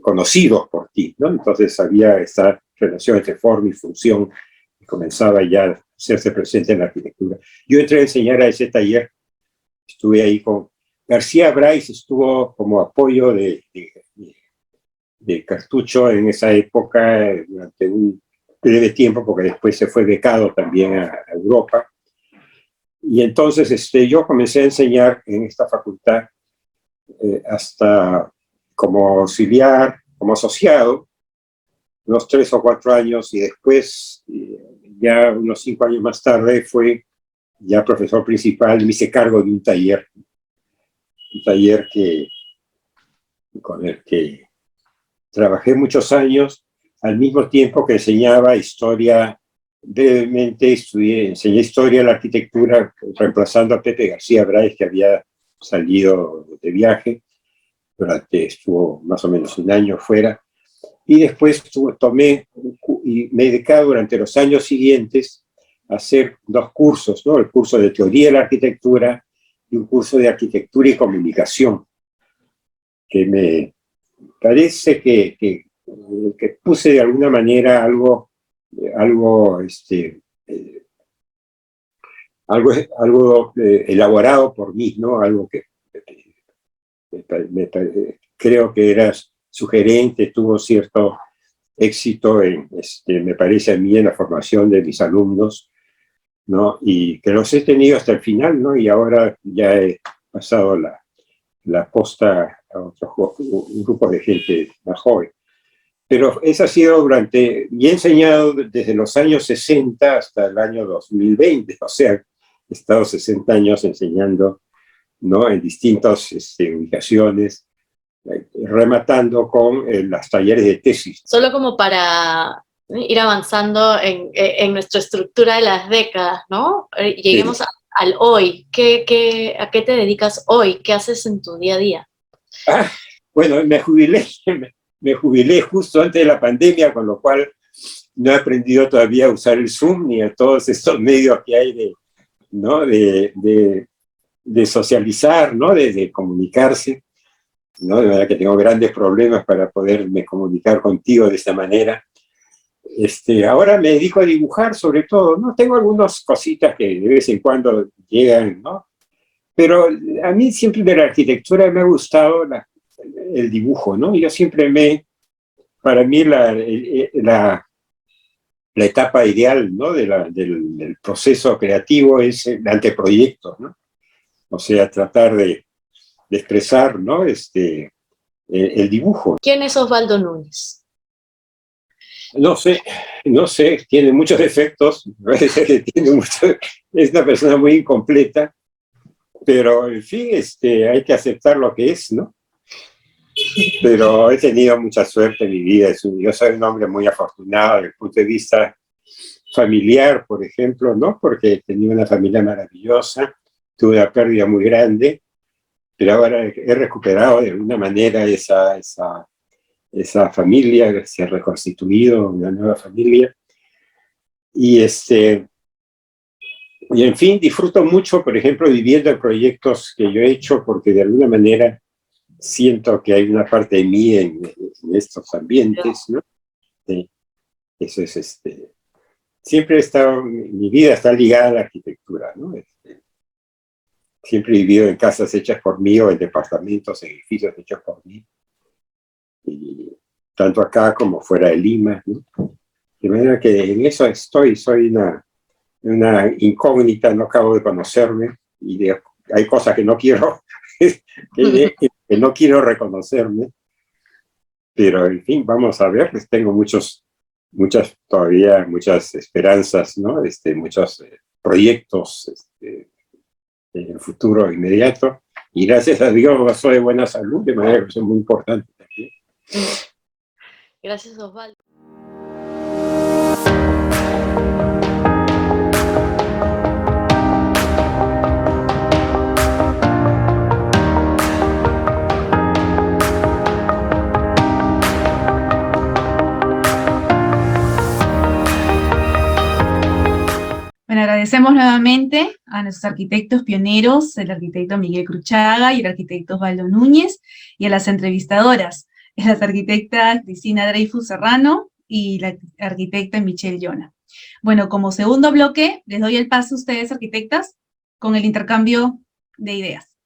conocidos por ti, ¿no? Entonces había esta relación entre forma y función que comenzaba ya a hacerse presente en la arquitectura. Yo entré a enseñar a ese taller, estuve ahí con García Bryce, estuvo como apoyo de cartucho en esa época durante un breve tiempo, porque después se fue becado también a Europa. Y entonces yo comencé a enseñar en esta facultad hasta como auxiliar, como asociado, unos 3 o 4 años, y después, ya unos 5 años más tarde, fue ya profesor principal, me hice cargo de un taller con el que trabajé muchos años, al mismo tiempo que enseñaba historia. Brevemente enseñé historia de la arquitectura, reemplazando a Pepe García Bryce, que había salido de viaje, estuvo más o menos un año fuera, y después tomé y me dediqué durante los años siguientes a hacer 2 cursos, ¿no? El curso de teoría de la arquitectura y un curso de arquitectura y comunicación, que me parece que puse de alguna manera algo elaborado por mí, ¿no? Algo que creo que era sugerente, tuvo cierto éxito me parece a mí, en la formación de mis alumnos, ¿no? Y que los he tenido hasta el final, ¿no? Y ahora ya he pasado la posta a un grupo de gente más joven. Pero eso ha sido y he enseñado desde los años 60 hasta el año 2020, o sea, he estado 60 años enseñando, ¿no? En distintas ubicaciones, rematando con los talleres de tesis. Solo como para ir avanzando en nuestra estructura de las décadas, ¿no? Lleguemos Sí. al hoy. ¿A qué te dedicas hoy? ¿Qué haces en tu día a día? Bueno, me jubilé justo antes de la pandemia, con lo cual no he aprendido todavía a usar el Zoom ni a todos estos medios que hay ¿no? de socializar, ¿no? De comunicarse, ¿no? De verdad que tengo grandes problemas para poderme comunicar contigo de esta manera. Ahora me dedico a dibujar, sobre todo, ¿no? Tengo algunas cositas que de vez en cuando llegan, ¿no? Pero a mí siempre de la arquitectura me ha gustado el dibujo, ¿no? Yo siempre para mí la etapa ideal, ¿no? del proceso creativo es el anteproyecto, ¿no? O sea, tratar de expresar, ¿no? El dibujo. ¿Quién es Osvaldo Núñez? No sé, tiene muchos defectos, es una persona muy incompleta, pero en fin, hay que aceptar lo que es, ¿no? Pero he tenido mucha suerte en mi vida, yo soy un hombre muy afortunado desde el punto de vista familiar, por ejemplo, ¿no? Porque tenía una familia maravillosa, tuve una pérdida muy grande, pero ahora he recuperado de alguna manera esa familia, se ha reconstituido una nueva familia, y en fin, disfruto mucho, por ejemplo, viviendo en proyectos que yo he hecho, porque de alguna manera siento que hay una parte de mí en estos ambientes, ¿no? Eso es, siempre he estado, mi vida está ligada a la arquitectura, ¿no? Siempre he vivido en casas hechas por mí o en departamentos, edificios hechos por mí, y tanto acá como fuera de Lima, ¿no? De manera que en eso estoy, soy una incógnita, no acabo de conocerme, y hay cosas que no quiero, que no quiero reconocerme, pero en fin, vamos a ver, pues tengo todavía muchas esperanzas, ¿no? Muchos proyectos en el futuro inmediato, y gracias a Dios gozo de buena salud, de manera que eso es muy importante también. Gracias, Osvaldo. Bueno, agradecemos nuevamente a nuestros arquitectos pioneros, el arquitecto Miguel Cruchaga y el arquitecto Osvaldo Núñez, y a las entrevistadoras, las arquitectas Cristina Dreyfus Serrano y la arquitecta Michelle Yona. Bueno, como segundo bloque, les doy el paso a ustedes, arquitectas, con el intercambio de ideas.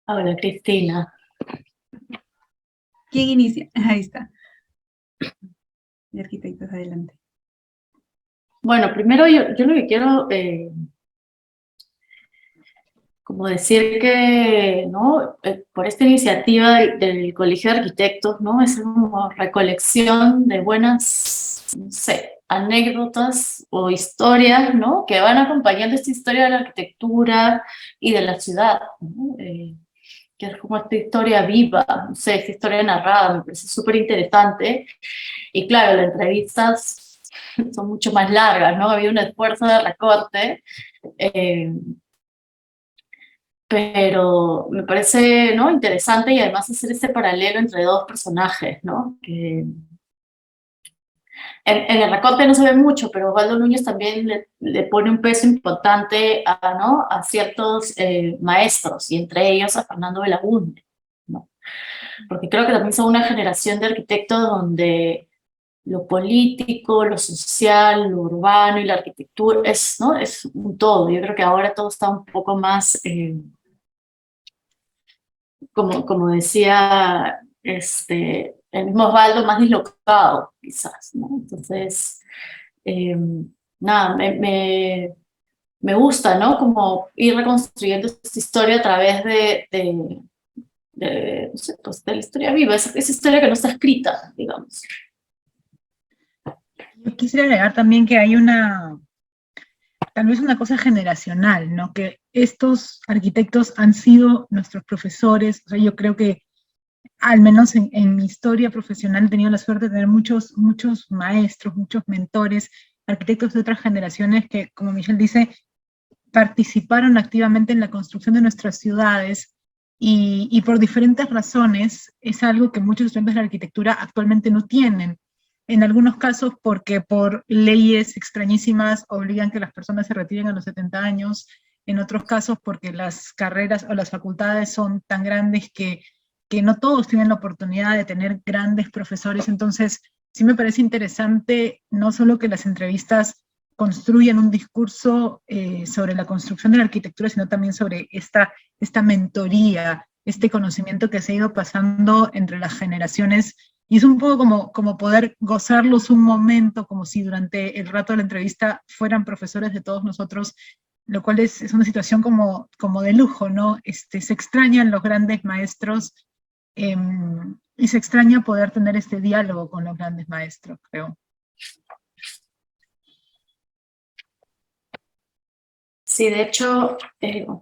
Hola, Cristina. ¿Quién inicia? Ahí está. Y arquitectos, adelante. Bueno, primero yo lo que quiero como decir que, ¿no? Por esta iniciativa del Colegio de Arquitectos, ¿no? Es una recolección de buenas, no sé, anécdotas o historias, ¿no? Que van acompañando esta historia de la arquitectura y de la ciudad, ¿no? Que es como esta historia viva, no sé, esta historia narrada, me parece súper interesante. Y claro, las entrevistas son mucho más largas, ¿no? Había un esfuerzo de recorte, pero me parece, ¿no? Interesante, y además hacer este paralelo entre dos personajes, ¿no? Que en el recorte no se ve mucho, pero Osvaldo Núñez también le pone un peso importante ¿no? A ciertos maestros, y entre ellos a Fernando Belaúnde, ¿no? Porque creo que también son una generación de arquitectos donde lo político, lo social, lo urbano y la arquitectura ¿no? Es un todo. Yo creo que ahora todo está un poco más, como decía el mismo Osvaldo, más dislocado, quizás, ¿no? Entonces, nada, me gusta, ¿no? Como ir reconstruyendo esta historia a través no sé, pues, de la historia viva, esa historia que no está escrita, digamos. Yo quisiera agregar también que hay tal vez una cosa generacional, ¿no? Que estos arquitectos han sido nuestros profesores. O sea, yo creo que, al menos en mi historia profesional, he tenido la suerte de tener muchos maestros, muchos mentores, arquitectos de otras generaciones que, como Michelle dice, participaron activamente en la construcción de nuestras ciudades, y por diferentes razones es algo que muchos estudiantes de la arquitectura actualmente no tienen. En algunos casos porque por leyes extrañísimas obligan que las personas se retiren a los 70 años, en otros casos porque las carreras o las facultades son tan grandes que no todos tienen la oportunidad de tener grandes profesores. Entonces, sí me parece interesante no solo que las entrevistas construyan un discurso sobre la construcción de la arquitectura, sino también sobre esta mentoría, este conocimiento que se ha ido pasando entre las generaciones. Y es un poco como poder gozarlos un momento, como si durante el rato de la entrevista fueran profesores de todos nosotros, lo cual es una situación como de lujo, ¿no? Se extrañan los grandes maestros, y se extraña poder tener este diálogo con los grandes maestros, creo. Sí, de hecho, en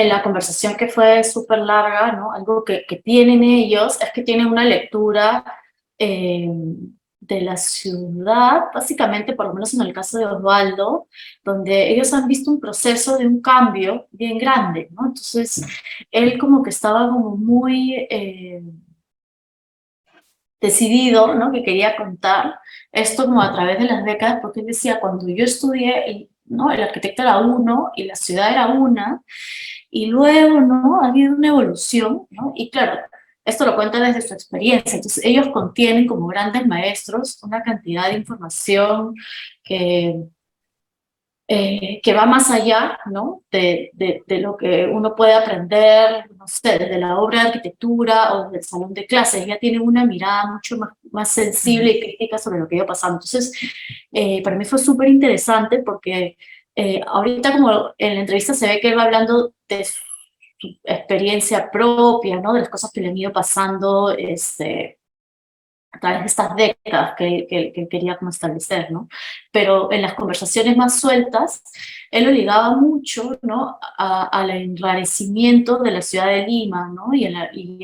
la conversación que fue súper larga, ¿no? Algo que tienen ellos es que tienen una lectura de la ciudad, básicamente, por lo menos en el caso de Osvaldo, donde ellos han visto un proceso de un cambio bien grande, ¿no? Entonces, él como que estaba como muy decidido, ¿no? Que quería contar esto como a través de las décadas, porque él decía, cuando yo estudié, ¿no? El arquitecto era uno y la ciudad era una, y luego, ¿no? Ha habido una evolución, ¿no? Y claro, esto lo cuentan desde su experiencia, entonces ellos contienen como grandes maestros una cantidad de información que va más allá, ¿no? de lo que uno puede aprender, no sé, desde la obra de arquitectura o desde el salón de clases. Ya tienen una mirada mucho más sensible y crítica sobre lo que iba pasando. Entonces, para mí fue súper interesante porque ahorita como en la entrevista se ve que él va hablando de su experiencia propia, ¿no? De las cosas que le han ido pasando, a través de estas décadas que quería como establecer, ¿no? Pero en las conversaciones más sueltas, él lo ligaba mucho, ¿no? Al enrarecimiento de la ciudad de Lima, ¿no? Y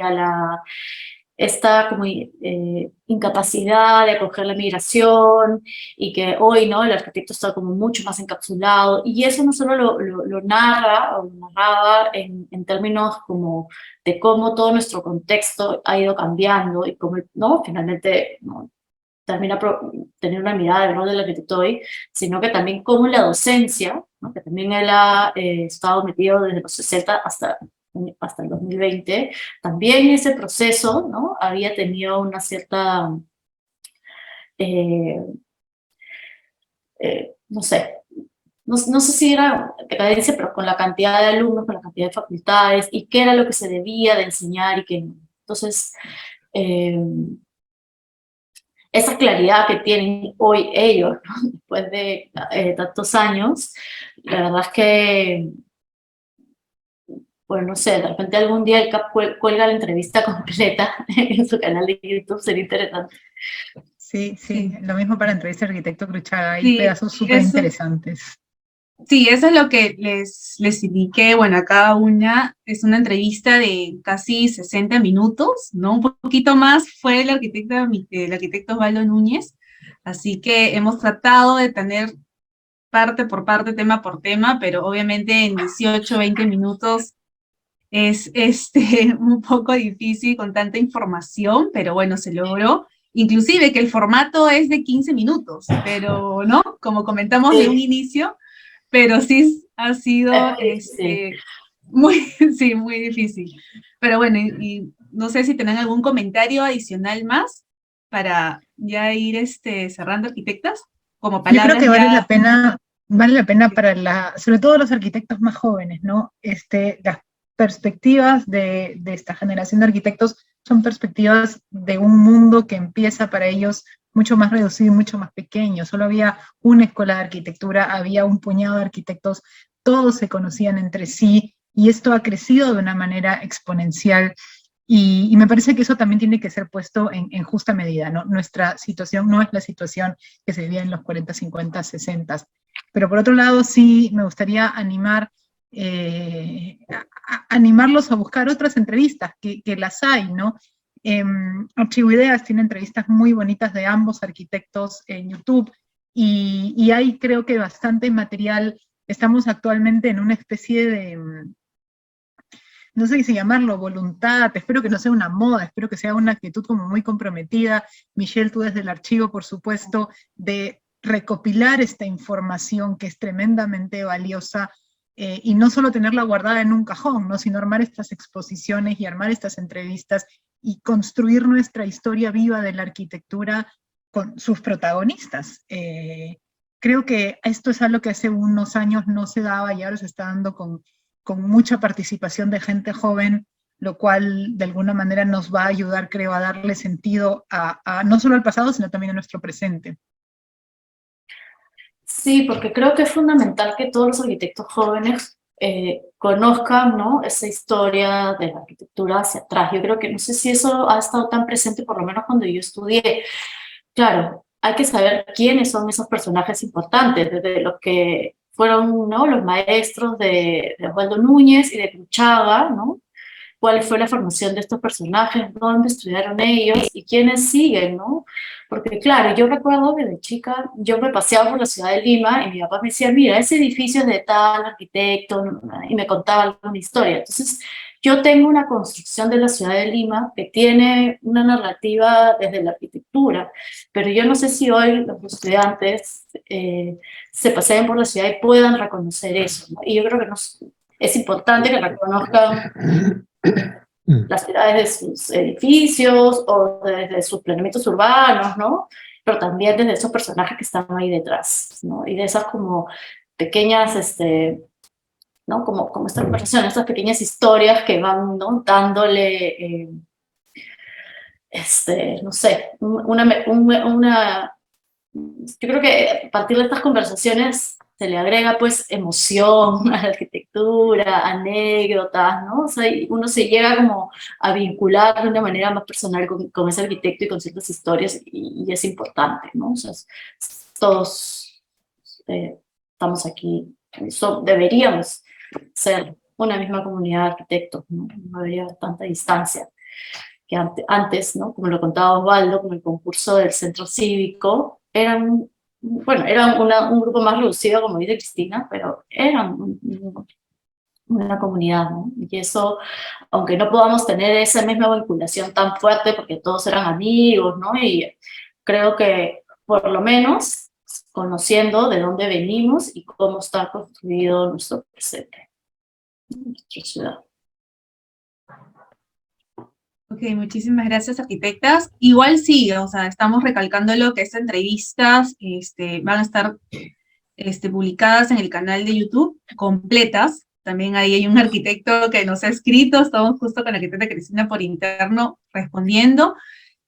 a esta como incapacidad de acoger la migración, y que hoy, ¿no? El arquitecto está como mucho más encapsulado, y eso no solo lo narra, o lo narraba en términos como de cómo todo nuestro contexto ha ido cambiando, y cómo, ¿no? Finalmente, ¿no? Termina por tener una mirada del rol del arquitecto hoy, sino que también cómo la docencia, ¿no? Que también él ha estado metido desde los 60 hasta el 2020, también ese proceso, ¿no? Había tenido una cierta, no sé, no sé si era decadencia, pero con la cantidad de alumnos, con la cantidad de facultades, y qué era lo que se debía de enseñar y qué no. Entonces, esa claridad que tienen hoy ellos, ¿no? Después de tantos años, la verdad es que, bueno, no sé, de repente algún día el CAP cuelga la entrevista completa en su canal de YouTube, sería interesante. Sí, sí, lo mismo para entrevista al arquitecto Cruchaga, hay Sí, pedazos súper interesantes. Sí, eso es lo que les indiqué. Bueno, a cada una es una entrevista de casi 60 minutos, ¿no? Un poquito más fue el arquitecto Osvaldo Núñez, así que hemos tratado de tener parte por parte, tema por tema, pero obviamente en 18, 20 minutos es un poco difícil con tanta información, pero bueno, se logró. Inclusive que el formato es de 15 minutos, pero, ¿no? Como comentamos de un inicio, pero sí ha sido Sí. muy, sí, muy difícil. Pero bueno, y no sé si tienen algún comentario adicional más para ya ir cerrando, arquitectas, como Yo creo palabras que ya. vale la pena para sobre todo los arquitectos más jóvenes, ¿no? Las perspectivas de esta generación de arquitectos son perspectivas de un mundo que empieza para ellos mucho más reducido y mucho más pequeño. Solo había una escuela de arquitectura, había un puñado de arquitectos, todos se conocían entre sí, y esto ha crecido de una manera exponencial. Y me parece que eso también tiene que ser puesto en justa medida, ¿no? Nuestra situación no es la situación que se vivía en los 40, 50, 60. Pero por otro lado, sí me gustaría animarlos a buscar otras entrevistas, que las hay, ¿no? Archivoideas tiene entrevistas muy bonitas de ambos arquitectos en YouTube, y hay, creo que, bastante material. Estamos actualmente en una especie de, no sé si llamarlo voluntad, espero que no sea una moda, espero que sea una actitud como muy comprometida, Michelle, tú desde el archivo, por supuesto, de recopilar esta información que es tremendamente valiosa, y no solo tenerla guardada en un cajón, ¿no? Sino armar estas exposiciones y armar estas entrevistas y construir nuestra historia viva de la arquitectura con sus protagonistas. Creo que esto es algo que hace unos años no se daba y ahora se está dando con mucha participación de gente joven, lo cual de alguna manera nos va a ayudar, creo, a darle sentido a no solo al pasado, sino también a nuestro presente. Sí, porque creo que es fundamental que todos los arquitectos jóvenes conozcan, ¿no? Esa historia de la arquitectura hacia atrás. Yo creo que no sé si eso ha estado tan presente, por lo menos cuando yo estudié. Claro, hay que saber quiénes son esos personajes importantes, desde los que fueron, ¿no? Los maestros de Osvaldo Núñez y de Cruchaga, ¿no? Cuál fue la formación de estos personajes, dónde estudiaron ellos y quiénes siguen, ¿no? Porque claro, yo recuerdo que de chica yo me paseaba por la ciudad de Lima y mi papá me decía, mira, ese edificio es de tal arquitecto, y me contaba alguna historia. Entonces, yo tengo una construcción de la ciudad de Lima que tiene una narrativa desde la arquitectura, pero yo no sé si hoy los estudiantes se paseen por la ciudad y puedan reconocer eso, ¿no? Y yo creo que es importante que reconozcan las ciudades de sus edificios o desde sus planeamientos urbanos, ¿no? Pero también desde esos personajes que están ahí detrás, ¿no? Y de esas como pequeñas, ¿no? Como estas conversaciones, estas pequeñas historias que van, ¿no? Dándole, no sé, yo creo que a partir de estas conversaciones se le agrega pues emoción a la arquitectura, anécdotas, ¿no? O sea, uno se llega como a vincular de una manera más personal con ese arquitecto y con ciertas historias y es importante, ¿no? O sea, todos estamos aquí, deberíamos ser una misma comunidad de arquitectos, ¿no? No debería haber tanta distancia que antes, ¿no? Como lo contaba Osvaldo, con el concurso del centro cívico, eran un grupo más reducido, como dice Cristina, pero eran una comunidad, ¿no? Y eso, aunque no podamos tener esa misma vinculación tan fuerte, porque todos eran amigos, ¿no? Y creo que, por lo menos, conociendo de dónde venimos y cómo está construido nuestro presente, nuestra ciudad. Ok, muchísimas gracias, arquitectas. Igual sí, o sea, estamos recalcando lo que estas entrevistas van a estar publicadas en el canal de YouTube, completas. También ahí hay un arquitecto que nos ha escrito, estamos justo con la arquitecta Cristina por interno respondiendo.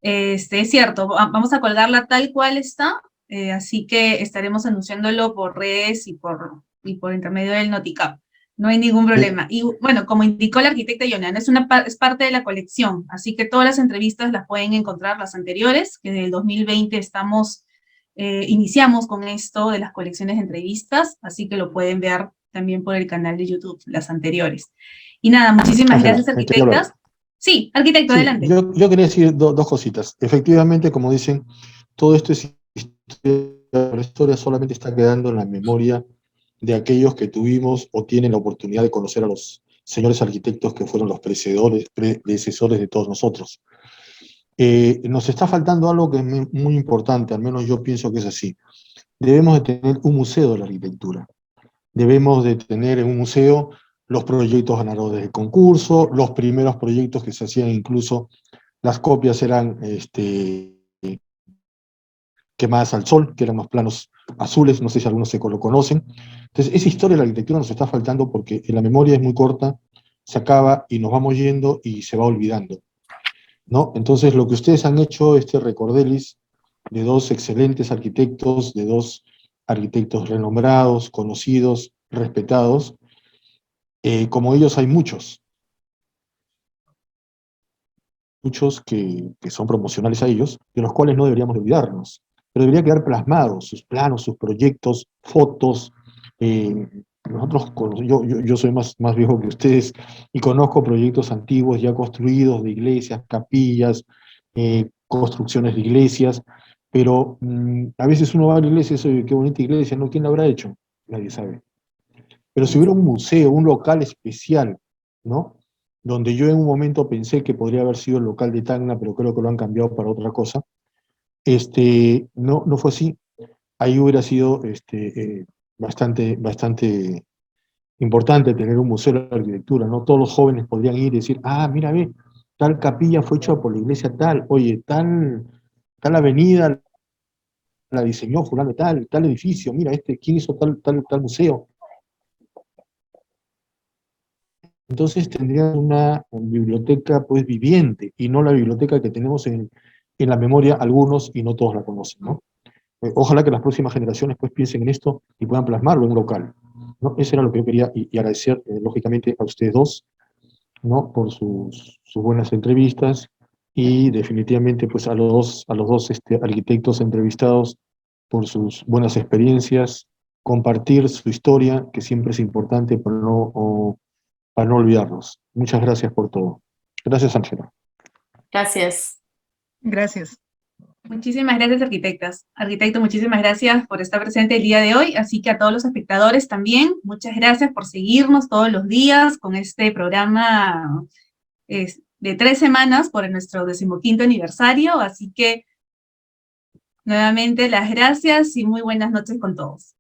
Es cierto, vamos a colgarla tal cual está, así que estaremos anunciándolo por redes y por intermedio del Noticap. No hay ningún problema. Y bueno, como indicó la arquitecta Yonan, es parte de la colección, así que todas las entrevistas las pueden encontrar, las anteriores, que desde el 2020 iniciamos con esto de las colecciones de entrevistas, así que lo pueden ver también por el canal de YouTube, las anteriores. Y nada, muchísimas gracias, arquitectas. Sí, arquitecto, sí, adelante. Yo quería decir dos cositas. Efectivamente, como dicen, todo esto es historia, la historia solamente está quedando en la memoria de aquellos que tuvimos o tienen la oportunidad de conocer a los señores arquitectos que fueron los predecesores de todos nosotros. Nos está faltando algo que es muy importante, al menos yo pienso que es así. Debemos de tener un museo de la arquitectura. Debemos de tener en un museo los proyectos ganadores del concurso, los primeros proyectos que se hacían, incluso las copias eran quemadas al sol, que eran los planos azules, no sé si algunos lo conocen. Entonces, esa historia de la arquitectura nos está faltando porque la memoria es muy corta, se acaba y nos vamos yendo y se va olvidando, ¿no? Entonces, lo que ustedes han hecho, recordelis de dos excelentes arquitectos, de dos arquitectos renombrados, conocidos, respetados, como ellos hay muchos que son promocionales a ellos, de los cuales no deberíamos olvidarnos, pero debería quedar plasmados sus planos, sus proyectos, fotos. Yo soy más viejo que ustedes y conozco proyectos antiguos ya construidos de iglesias, capillas, construcciones de iglesias, pero a veces uno va a la iglesia y dice, qué bonita iglesia, ¿no? ¿Quién la habrá hecho? Nadie sabe. Pero si hubiera un museo, un local especial, ¿no? Donde yo en un momento pensé que podría haber sido el local de Tacna, pero creo que lo han cambiado para otra cosa, no fue así. Ahí hubiera sido bastante importante tener un museo de la arquitectura, ¿no? Todos los jóvenes podrían ir y decir, mira, ve, tal capilla fue hecha por la iglesia tal, oye, tal avenida la diseñó fulano tal edificio, mira, ¿quién hizo tal museo? Entonces tendrían una biblioteca pues viviente y no la biblioteca que tenemos en la memoria algunos y no todos la conocen, ¿no? Ojalá que las próximas generaciones pues piensen en esto y puedan plasmarlo en un local, ¿no? Eso era lo que yo quería y agradecer lógicamente a ustedes dos, ¿no? Por sus buenas entrevistas y definitivamente pues a los dos arquitectos entrevistados por sus buenas experiencias, compartir su historia, que siempre es importante para no olvidarnos. Muchas gracias por todo. Gracias, Ángela. Gracias. Gracias. Muchísimas gracias, arquitectas. Arquitecto, muchísimas gracias por estar presente el día de hoy, así que a todos los espectadores también, muchas gracias por seguirnos todos los días con este programa de 3 semanas por nuestro 15º aniversario, así que nuevamente las gracias y muy buenas noches con todos.